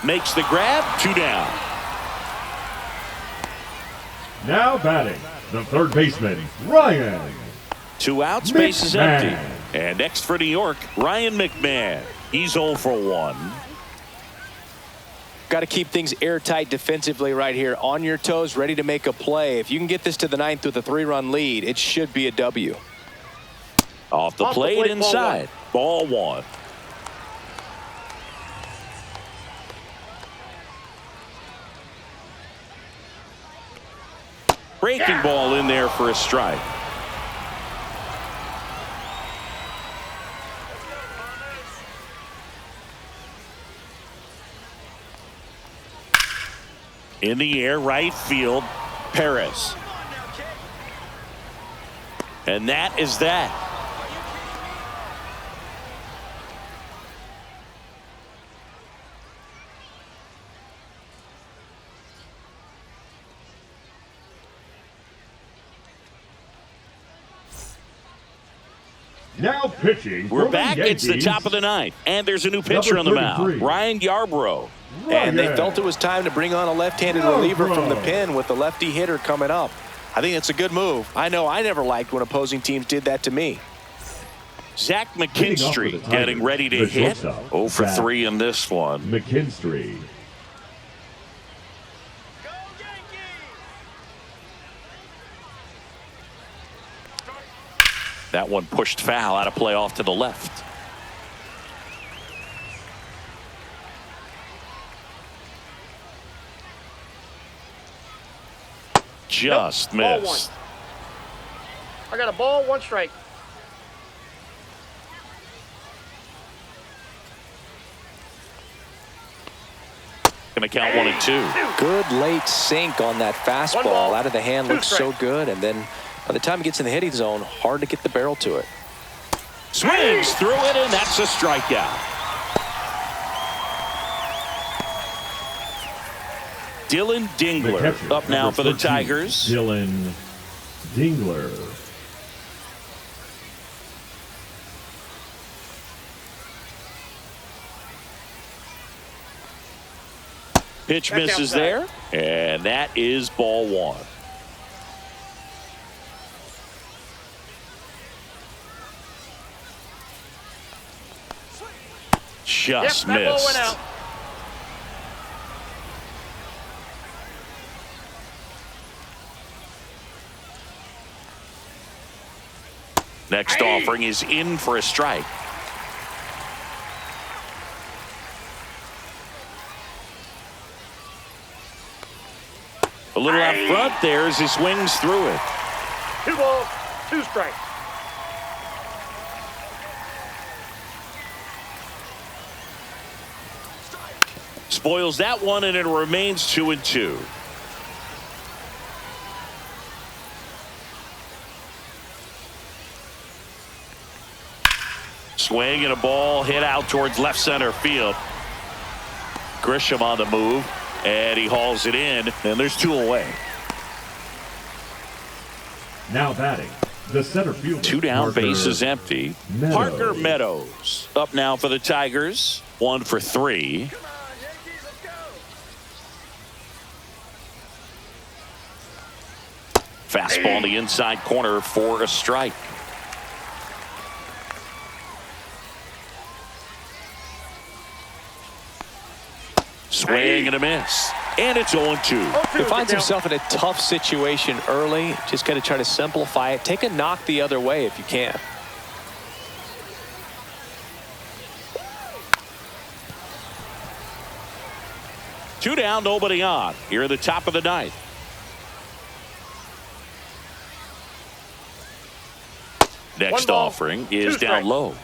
makes the grab, 2 down. Now batting, the third baseman, Ryan. 2 outs, base is empty. And next for New York, Ryan McMahon. He's 0 for 1. Got to keep things airtight defensively right here. On your toes, ready to make a play. If you can get this to the 9th with a 3-run lead, it should be a W. Off the plate inside. Ball 1. Breaking ball in there for a strike. In the air, right field, Perez. And that is that. Now pitching. We're back. It's the top of the 9th. And there's a new pitcher on the mound, Ryan Yarbrough. And they felt it was time to bring on a left-handed reliever from the pen with the lefty hitter coming up. I think it's a good move. I know I never liked when opposing teams did that to me. Zach McKinstry getting ready to hit. 0 for 3 in this one. McKinstry. Go, Yankees. That one pushed foul, out of play off to the left. Just Nope. missed. Ball 1. I got a ball, 1 strike. Gonna count 1 and 2. Good late sink on that fastball. Out of the hand, looks so good. And then by the time it gets in the hitting zone, hard to get the barrel to it. Swings through it, and that's a strikeout. Dylan Dingler up now for the Tigers. Dylan Dingler. Pitch misses there, and that is ball 1. Just That ball went missed. out. Next offering is in for a strike. A little out front there as he swings through it. 2 balls, 2 strikes. Spoils that one, and it remains 2 and 2. Swing and a ball hit out towards left center field. Grisham on the move, and he hauls it in, and there's 2 away. Now batting, The center fielder. 2 down, Parker base is empty. Meadows. Parker Meadows up now for the Tigers. 1 for 3. Come on, Yankees, let's go. Fastball in the inside corner for a strike. Swing and a miss. And it's 0-2. He finds himself in a tough situation early. Just got to try to simplify it. Take a knock the other way if you can. Two down, nobody on. Here at the top of the ninth. Next offering is down low.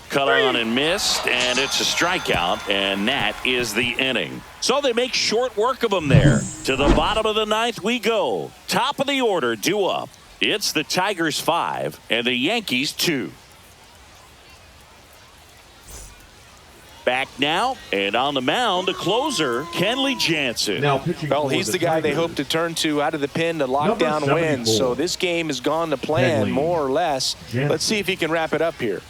Cut on and missed, and it's a strikeout, and that is the inning. So they make short work of them there. To the bottom of the ninth we go. Top of the order, due up. It's the Tigers 5 and the Yankees 2. Back now, and on the mound, the closer, Kenley Jansen. Now pitching. Well, he's the guy they hope to turn to out of the pen to lock down wins. So this game has gone to plan, more or less. Let's see if he can wrap it up here.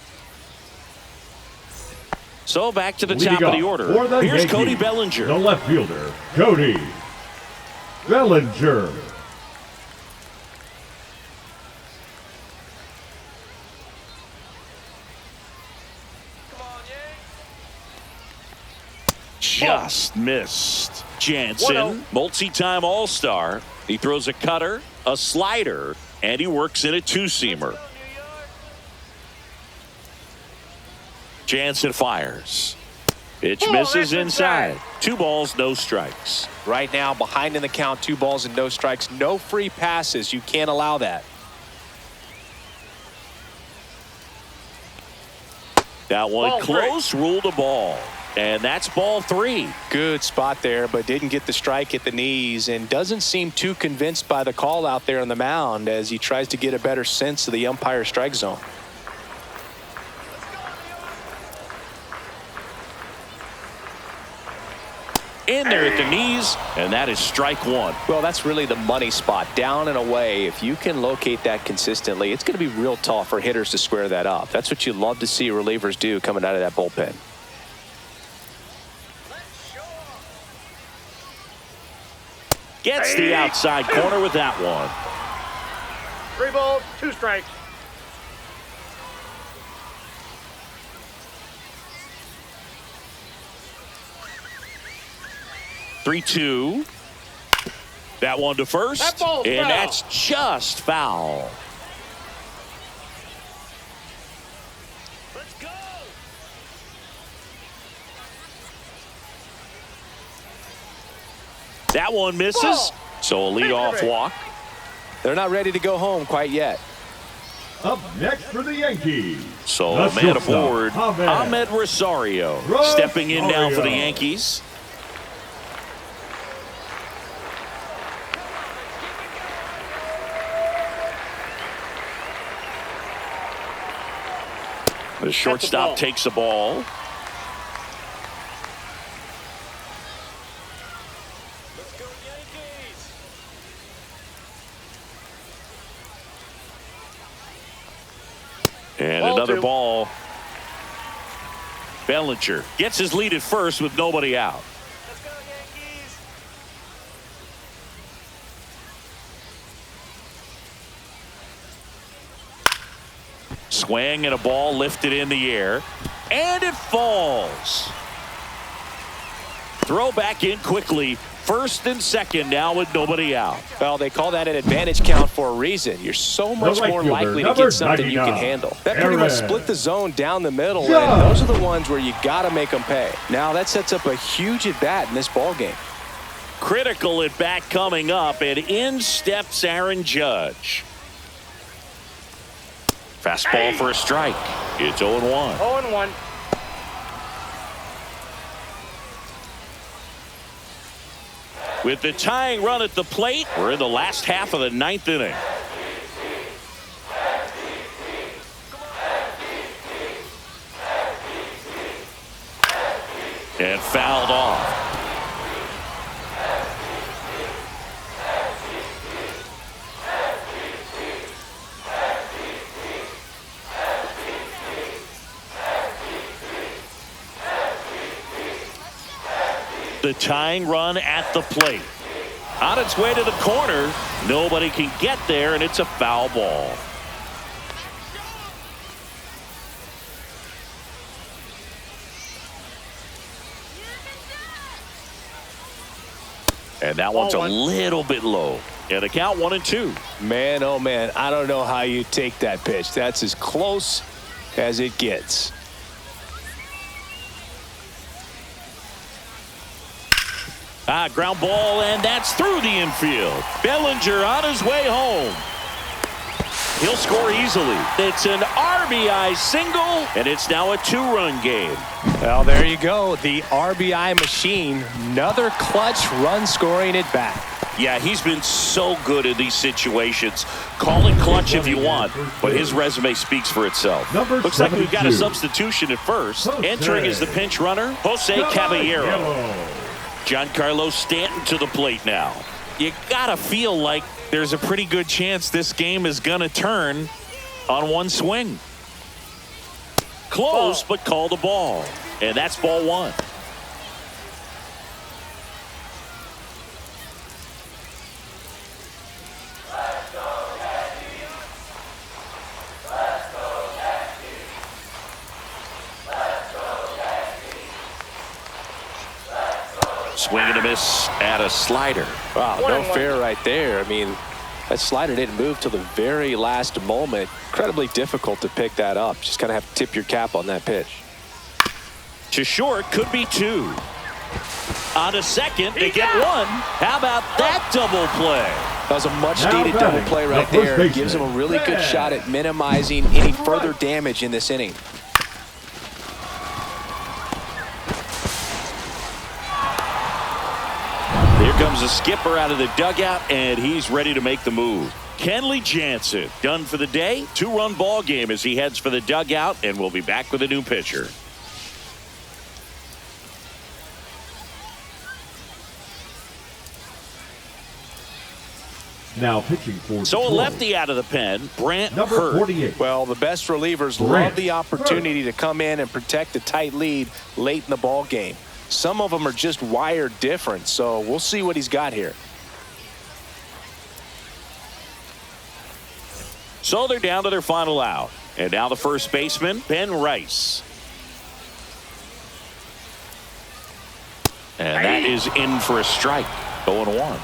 So back to the top of the order. Here's Yankees, Cody Bellinger. The left fielder, Cody Bellinger. Just missed. Jansen, multi-time All-Star. He throws a cutter, a slider, and he works in a two-seamer. Jansen fires. Pitch misses inside. 2 balls, no strikes. Right now, behind in the count, 2 balls and no strikes. No free passes. You can't allow that. That one close, ruled a ball. And that's ball 3. Good spot there, but didn't get the strike at the knees and doesn't seem too convinced by the call out there on the mound as he tries to get a better sense of the umpire strike zone. In there at the knees, and that is strike 1. Well, that's really the money spot, down and away. If you can locate that consistently, it's going to be real tough for hitters to square that up. That's what you love to see relievers do coming out of that bullpen. Gets the outside corner with that one. 3 balls, 2 strikes. Three-two. That one to first, and that's just foul. Let's go. That one misses, so a leadoff walk. They're not ready to go home quite yet. Up next for the Yankees. So a man aboard, Ahmed Rosario, stepping in now for the Yankees. The shortstop takes the ball. Let's go, Yankees. And another ball. Bellinger gets his lead at first with nobody out. Let's go, Yankees. Swing and a ball lifted in the air, and it falls. Throw back in quickly. First and second now with nobody out. Well, they call that an advantage count for a reason. You're so much more likely to get something you can handle. That pretty much split the zone down the middle, and those are the ones where you got to make them pay. Now that sets up a huge at-bat in this ball game. Critical at-bat coming up, and in steps Aaron Judge. Fastball for a strike. It's 0-1. 0-1. With the tying run at the plate, we're in the last half of the ninth inning. And fouled off. The tying run at the plate. On its way to the corner. Nobody can get there, and it's a foul ball. And that one's a little bit low. And the count 1-2. Man, oh man, I don't know how you take that pitch. That's as close as it gets. Ground ball, and that's through the infield. Bellinger on his way home. He'll score easily. It's an RBI single, and it's now a 2-run game. Well, there you go. The RBI machine. Another clutch run scoring at bat. Yeah, he's been so good in these situations. Call it clutch if you want, but his resume speaks for itself. Looks like we've got a substitution at first. Entering is the pinch runner, Jose Caballero. Giancarlo Stanton to the plate now. You gotta feel like there's a pretty good chance this game is gonna turn on one swing. Close, but called a ball. And that's ball one. Swing and a miss at a slider. Wow, no fair right there. I mean, that slider didn't move till the very last moment. Incredibly difficult to pick that up. Just kind of have to tip your cap on that pitch. To short, could be 2. On a second, they get 1. How about that double play? That was a much-needed double play right there. It gives him a really good shot at minimizing any further damage in this inning. Here comes the skipper out of the dugout, and he's ready to make the move. Kenley Jansen done for the day. 2-run ball game as he heads for the dugout, and we'll be back with a new pitcher. Now pitching for So a Detroit. lefty out of the pen, Brant Number Hurt. 48. Well, the best relievers Brant love the opportunity to come in and protect a tight lead late in the ball game. Some of them are just wired different, so we'll see what he's got here. So they're down to their final out. And now the first baseman, Ben Rice. And that is in for a strike. 0-1.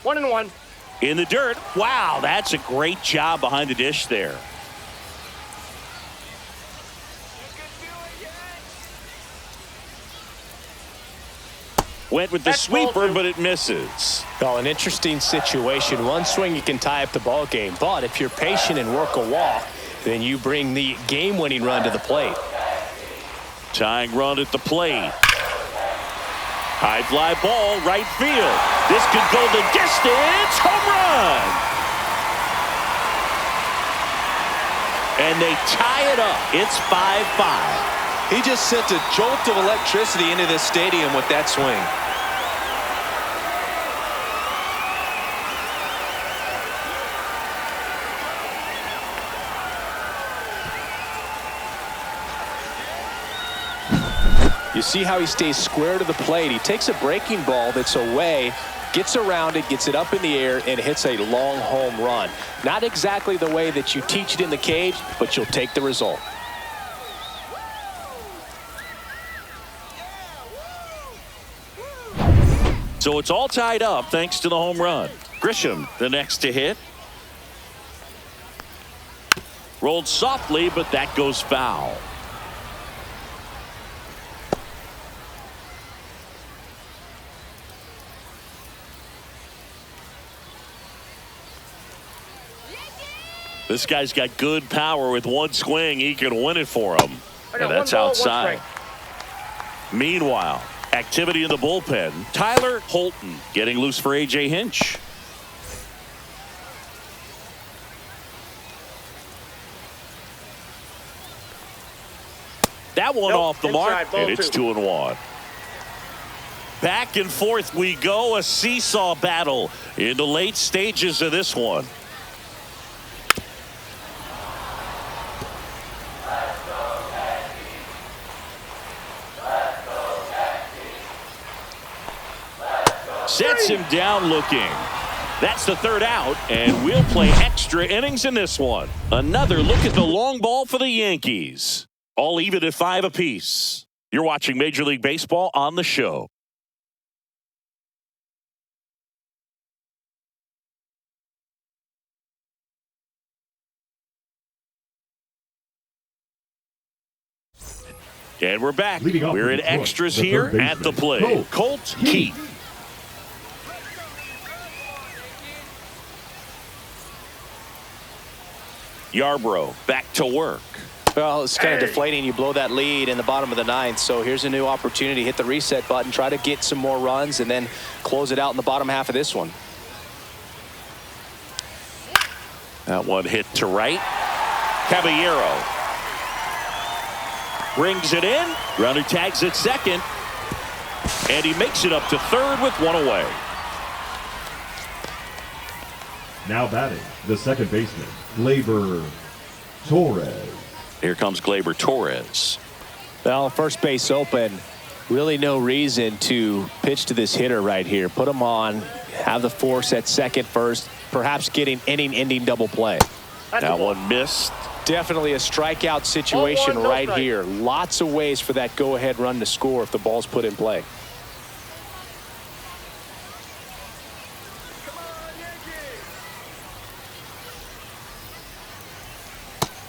One and one. In the dirt. Wow, that's a great job behind the dish there. Went with the sweeper, but it misses. Well, an interesting situation. One swing, you can tie up the ball game. But if you're patient and work a walk, then you bring the game-winning run to the plate. Tying run at the plate. High fly ball, right field. This could go the distance. Home run. And they tie it up. It's 5-5. He just sent a jolt of electricity into this stadium with that swing. You see how he stays square to the plate. He takes a breaking ball that's away, gets around it, gets it up in the air, and hits a long home run. Not exactly the way that you teach it in the cage, but you'll take the result. So it's all tied up thanks to the home run. Grisham, the next to hit. Rolled softly, but that goes foul. This guy's got good power. With one swing, he can win it for him. And that's outside. Meanwhile, Activity in the bullpen. Tyler Holton getting loose for A.J. Hinch. That one off the mark, and it's 2-1. Back and forth we go, a seesaw battle in the late stages of this one. Sets him down looking. That's the third out, and we'll play extra innings in this one. Another look at the long ball for the Yankees. All even at 5 apiece. You're watching Major League Baseball on the show. And we're back. We're in extras here at the plate. Colt Keith. Yarbrough back to work. Well, it's kind of deflating. You blow that lead in the bottom of the 9th. So here's a new opportunity. Hit the reset button. Try to get some more runs and then close it out in the bottom half of this one. That one hit to right. Caballero brings it in. Runner tags at second. And he makes it up to third with one away. Now batting, the second baseman, Gleyber Torres. Here comes Gleyber Torres. Well, first base open. Really no reason to pitch to this hitter right here. Put him on. Have the force at second first. Perhaps getting inning-ending double play. That one missed. Definitely a strikeout situation right here. Lots of ways for that go-ahead run to score if the ball's put in play.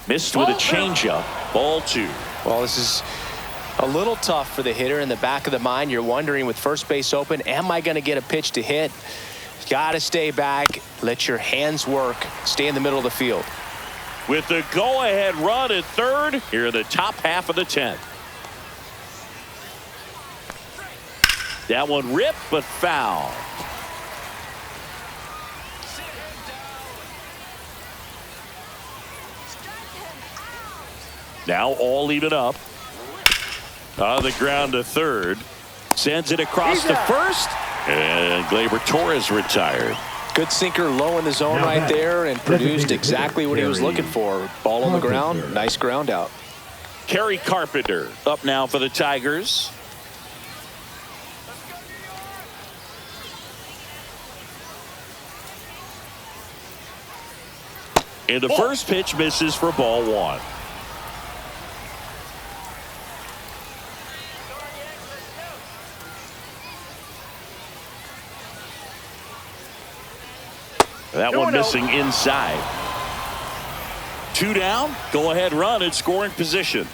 Missed with a changeup. Ball 2. Well, this is a little tough for the hitter in the back of the mind. You're wondering with first base open, am I going to get a pitch to hit? Got to stay back. Let your hands work. Stay in the middle of the field. With the go-ahead run at third here in the top half of the 10th. That one ripped but foul. Now all even up. On the ground to third. Sends it across to first. And Gleyber Torres retired. Good sinker low in the zone right there and produced exactly what he was looking for. Ball on the ground. Nice ground out. Kerry Carpenter up now for the Tigers. And the first pitch misses for ball 1. That one missing inside. 2 down. Go ahead run in scoring position.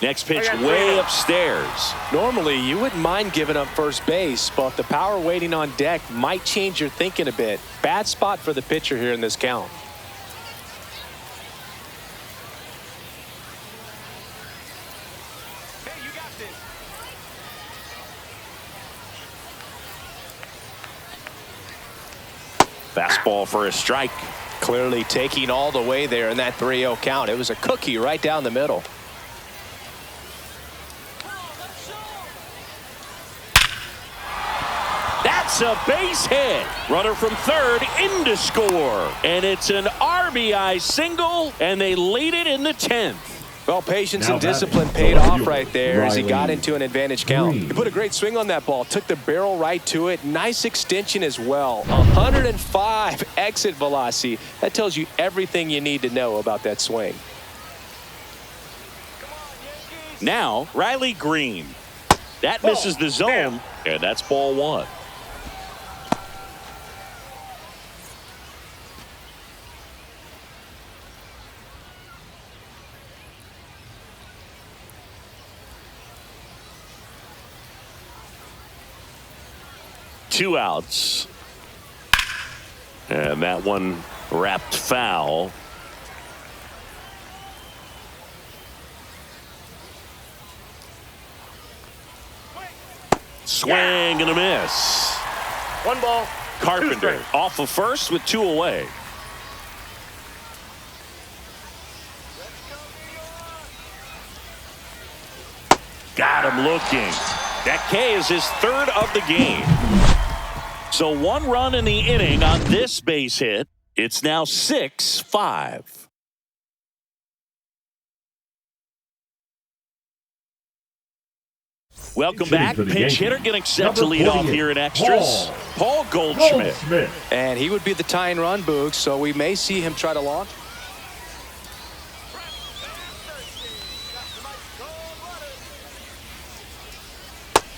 Next pitch way upstairs. Normally you wouldn't mind giving up first base, but the power waiting on deck might change your thinking a bit. Bad spot for the pitcher here in this count. Fastball for a strike. Clearly taking all the way there in that 3-0 count. It was a cookie right down the middle. That's a base hit. Runner from third in to score. And it's an RBI single, and they lead it in the 10th. Well, patience and discipline paid off right there as he got into an advantage count. He put a great swing on that ball. Took the barrel right to it. Nice extension as well. 105 exit velocity. That tells you everything you need to know about that swing. Now, Riley Green. That misses the zone, and that's ball 1. Two outs. And that one wrapped foul. Swing and a miss. 1 ball. Carpenter off of first with 2 away. Got him looking. That K is his 3rd of the game. So 1 run in the inning on this base hit. It's now 6-5. Welcome back. Pinch hitter getting set to lead off here in extras. Paul Goldschmidt. And he would be the tying run, Boog, so we may see him try to launch.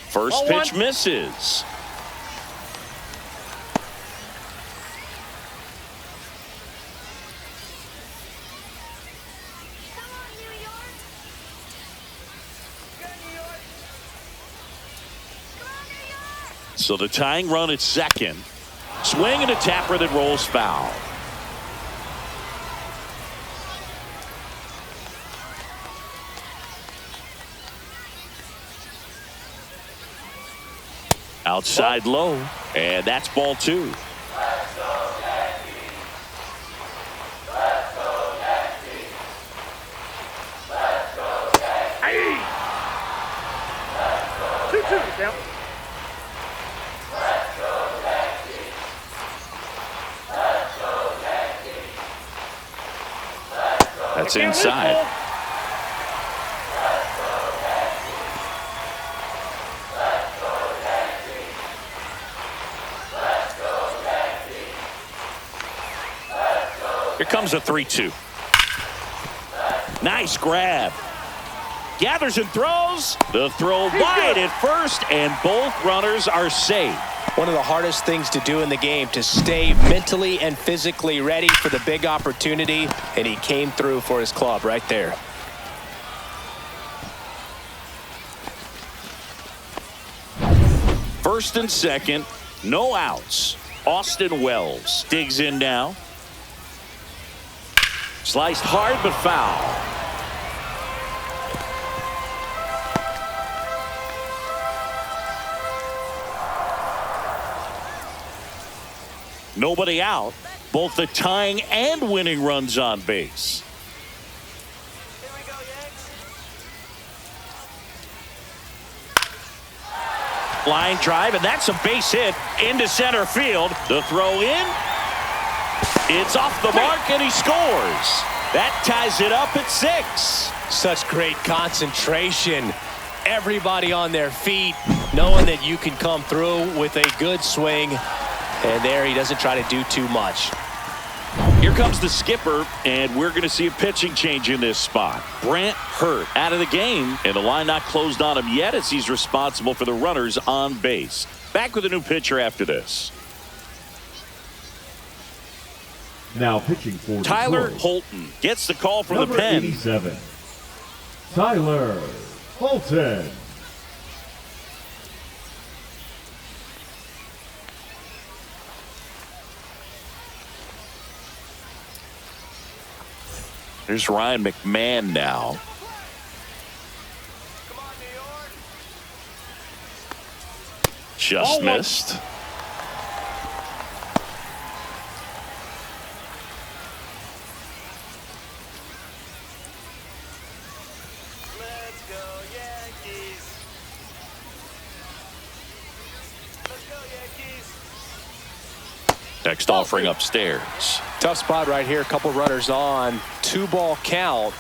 First pitch misses. So the tying run at second. Swing and a tapper that rolls foul. Outside low, and that's ball 2. Let's go, Yankees. Let's go, Yankees. Let's go, Yankees. Let's go, 2-2, count. Let's go, Yankees. Let's go, Yankees. Let's go. That's inside. Here comes a 3-2. Nice grab. Gathers and throws. The throw wide at first, and both runners are safe. One of the hardest things to do in the game, to stay mentally and physically ready for the big opportunity, and he came through for his club right there. First and second, no outs. Austin Wells digs in now. Sliced hard but foul. Nobody out. Both the tying and winning runs on base. Here we go, Yanks. Line drive, and that's a base hit into center field. The throw in. It's off the mark, and he scores. That ties it up at 6. Such great concentration. Everybody on their feet, knowing that you can come through with a good swing. And there he doesn't try to do too much. Here comes the skipper, and we're going to see a pitching change in this spot. Brant Hurt out of the game, and the line not closed on him yet as he's responsible for the runners on base. Back with a new pitcher after this. Now pitching for Tyler Detroit, Holton gets the call from number the pen. 87, Tyler Holton. There's Ryan McMahon now. Come on, New York. Just missed. Let's go, Yankees. Let's go, Yankees. Next offering upstairs. Tough spot right here. A couple runners on. 2-ball count.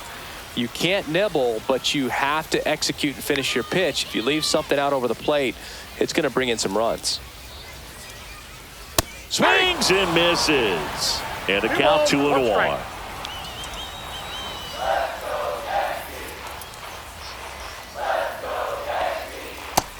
You can't nibble, but you have to execute and finish your pitch. If you leave something out over the plate, it's going to bring in some runs. Swings and misses. And the count 2-1.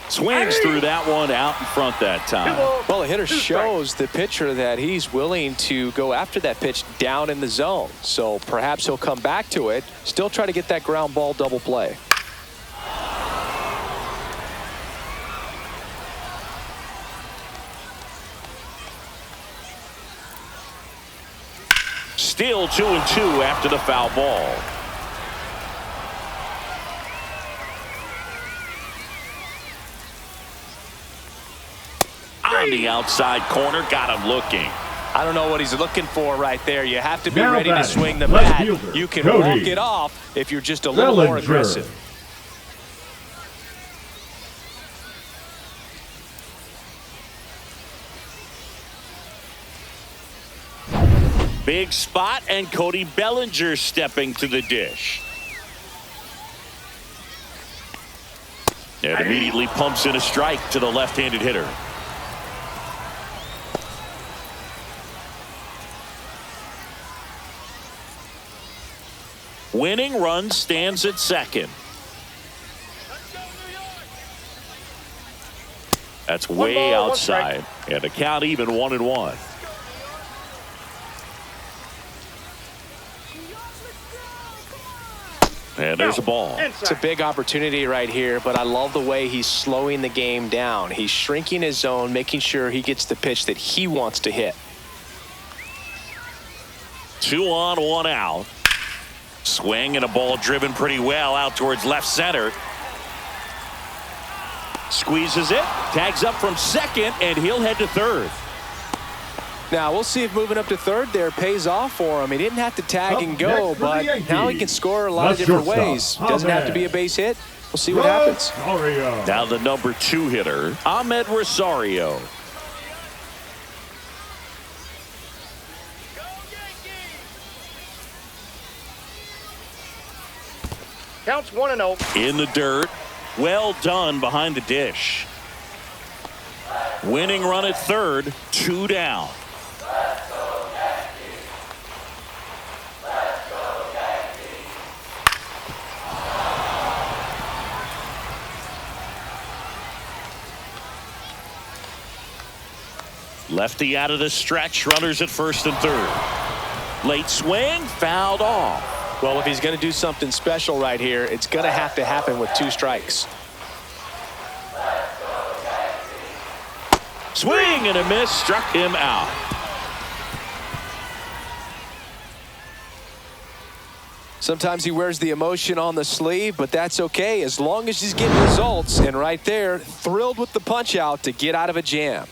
Swings through that one out in front that time. Well, the hitter shows the pitcher that he's willing to go after that pitch down in the zone. So perhaps he'll come back to it, still try to get that ground ball double play. Still 2-2 after the foul ball. on the outside corner. Got him looking. I don't know what he's looking for right there. You have to be Now ready to batting, swing the left bat. fielder, You can Cody walk it off if you're just a little more Bellinger. aggressive. Big spot, and Cody Bellinger stepping to the dish. And immediately pumps in a strike to the left-handed hitter. Winning run stands at second. That's way ball, one outside. And a count even 1-1. And there's a ball. It's a big opportunity right here, but I love the way he's slowing the game down. He's shrinking his zone, making sure he gets the pitch that he wants to hit. 2 on, 1 out. Swing and a ball driven pretty well out towards left center. Squeezes it, tags up from second, and he'll head to third. Now, we'll see if moving up to third there pays off for him. He didn't have to tag Up and go, next for but the Yankees, now he can score a lot of the different shortstop, ways. Doesn't have to be a base hit. We'll see what happens. Rosario. Now the number 2 hitter, Ahmed Rosario. Counts 1-0. In the dirt. Well done behind the dish. Winning run at third, 2 down. Let's go Yankees. Let's go Yankees. Lefty out of the stretch, runners at first and third. Late swing, fouled off. Well, if he's going to do something special right here, it's going to happen with 2 strikes. Swing and a miss, struck him out. Sometimes he wears the emotion on the sleeve, but that's okay as long as he's getting results. And right there, thrilled with the punch out to get out of a jam.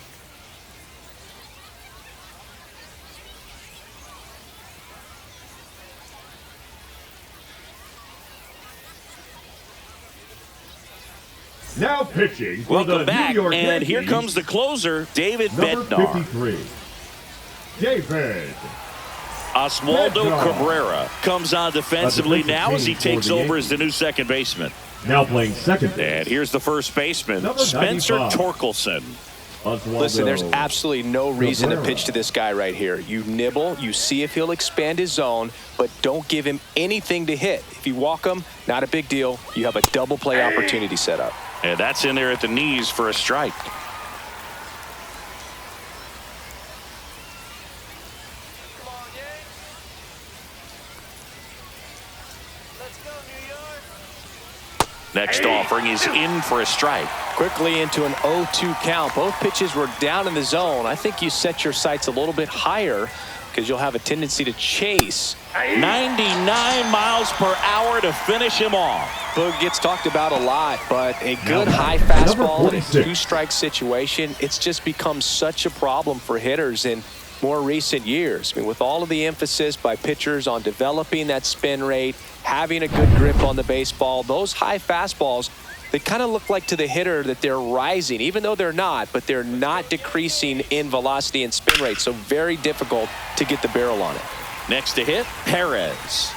Now pitching for Welcome the back, New York and Yankees, here comes the closer, David number Bednar. 53, David Oswaldo Bednar. Cabrera comes on defensively defensive now as he team for takes the over as the Yankees. new second baseman. Now playing second base. And here's the first baseman, Number Spencer 95. Torkelson. Oswaldo Listen, there's absolutely no reason to Cabrera. pitch to this guy right here. You nibble, you see if he'll expand his zone, but don't give him anything to hit. If you walk him, not a big deal. You have a double play opportunity set up. And that's in there at the knees for a strike. Come on, Yanks. Let's go, New York. Next offering is in for a strike. Quickly into an 0-2 count. Both pitches were down in the zone. I think you set your sights a little bit higher because you'll have a tendency to chase. 99 miles per hour to finish him off. Boog gets talked about a lot, but a good Now, high number fastball in a 46. 2-strike situation, it's just become such a problem for hitters in more recent years. I mean, with all of the emphasis by pitchers on developing that spin rate, having a good grip on the baseball, those high fastballs, they kind of look like to the hitter that they're rising, even though they're not, but they're not decreasing in velocity and spin rate, so very difficult to get the barrel on it. Next to hit, Perez.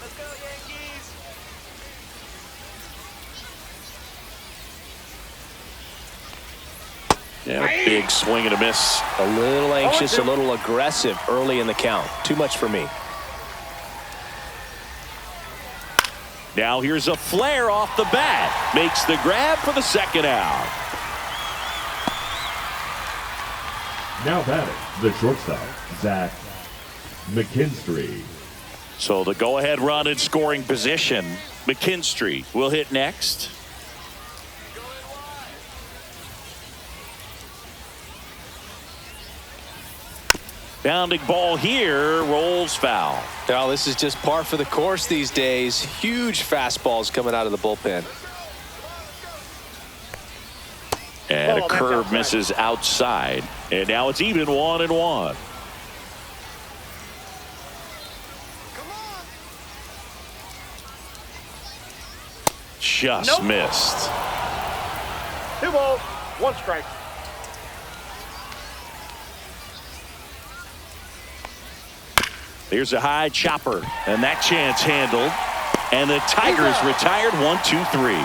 Let's go, Yankees. Yeah, big swing and a miss. A little anxious, a little aggressive early in the count. Too much for me. Now here's a flare off the bat. Makes the grab for the second out. Now batting, the shortstop, Zach McKinstry. So the go-ahead run in scoring position. McKinstry will hit next. Bounding ball here, rolls foul. Well, this is just par for the course these days. Huge fastballs coming out of the bullpen. And a curve misses outside. And now it's even 1-1. Just missed. 2 balls, 1 strike. Here's a high chopper, and that chance handled. And the Tigers retired 1-2-3.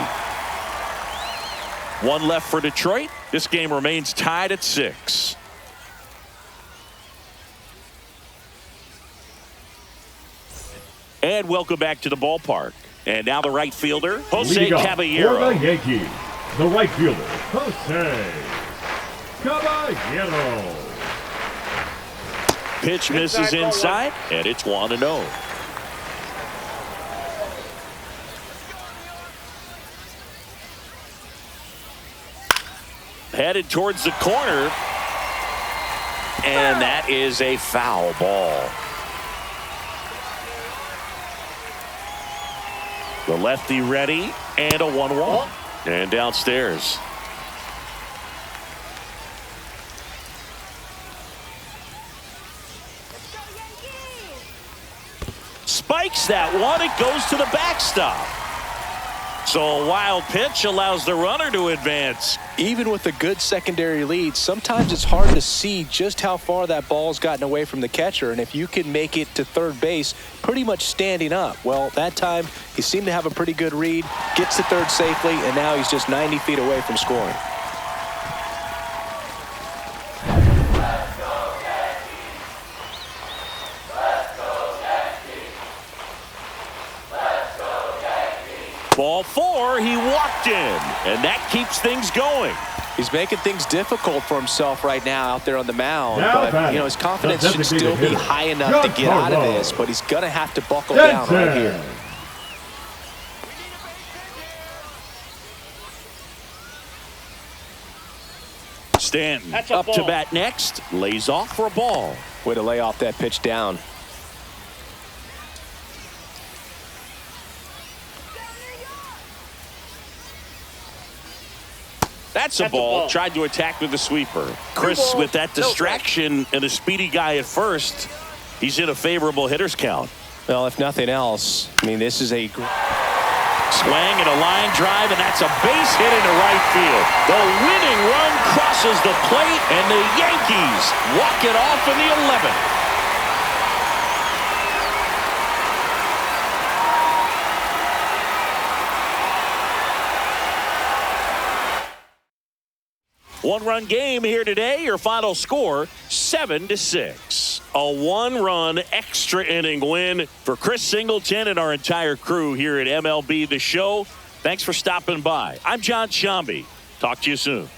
1 left for Detroit. This game remains tied at 6. And welcome back to the ballpark. And now the right fielder, Jose Caballero. For the Yankees, the right fielder, Jose Caballero. Pitch misses inside, and it's 1-0. Headed towards the corner, and that is a foul ball. The lefty ready, and a 1-1. And downstairs. Spikes that one. It goes to the backstop. So a wild pitch allows the runner to advance. Even with a good secondary lead, sometimes it's hard to see just how far that ball's gotten away from the catcher. And if you can make it to third base pretty much standing up, well, that time he seemed to have a pretty good read, gets to third safely, and now he's just 90 feet away from scoring. Ball 4, he walked in, and that keeps things going. He's making things difficult for himself right now out there on the mound. Now but, you know, his confidence should still be high enough to get out of this, but he's going to have to buckle down right here. Stanton up to bat next, lays off for a ball. Way to lay off that pitch down. That's a ball. Tried to attack with a sweeper. Chris, with that distraction and a speedy guy at first, he's in a favorable hitter's count. Well, if nothing else, I mean, this is a swing and a line drive, and that's a base hit into right field. The winning run crosses the plate, and the Yankees walk it off in the 11th. One-run game here today. Your final score, 7-6. A one-run extra inning win for Chris Singleton and our entire crew here at MLB The Show. Thanks for stopping by. I'm John Shambi. Talk to you soon.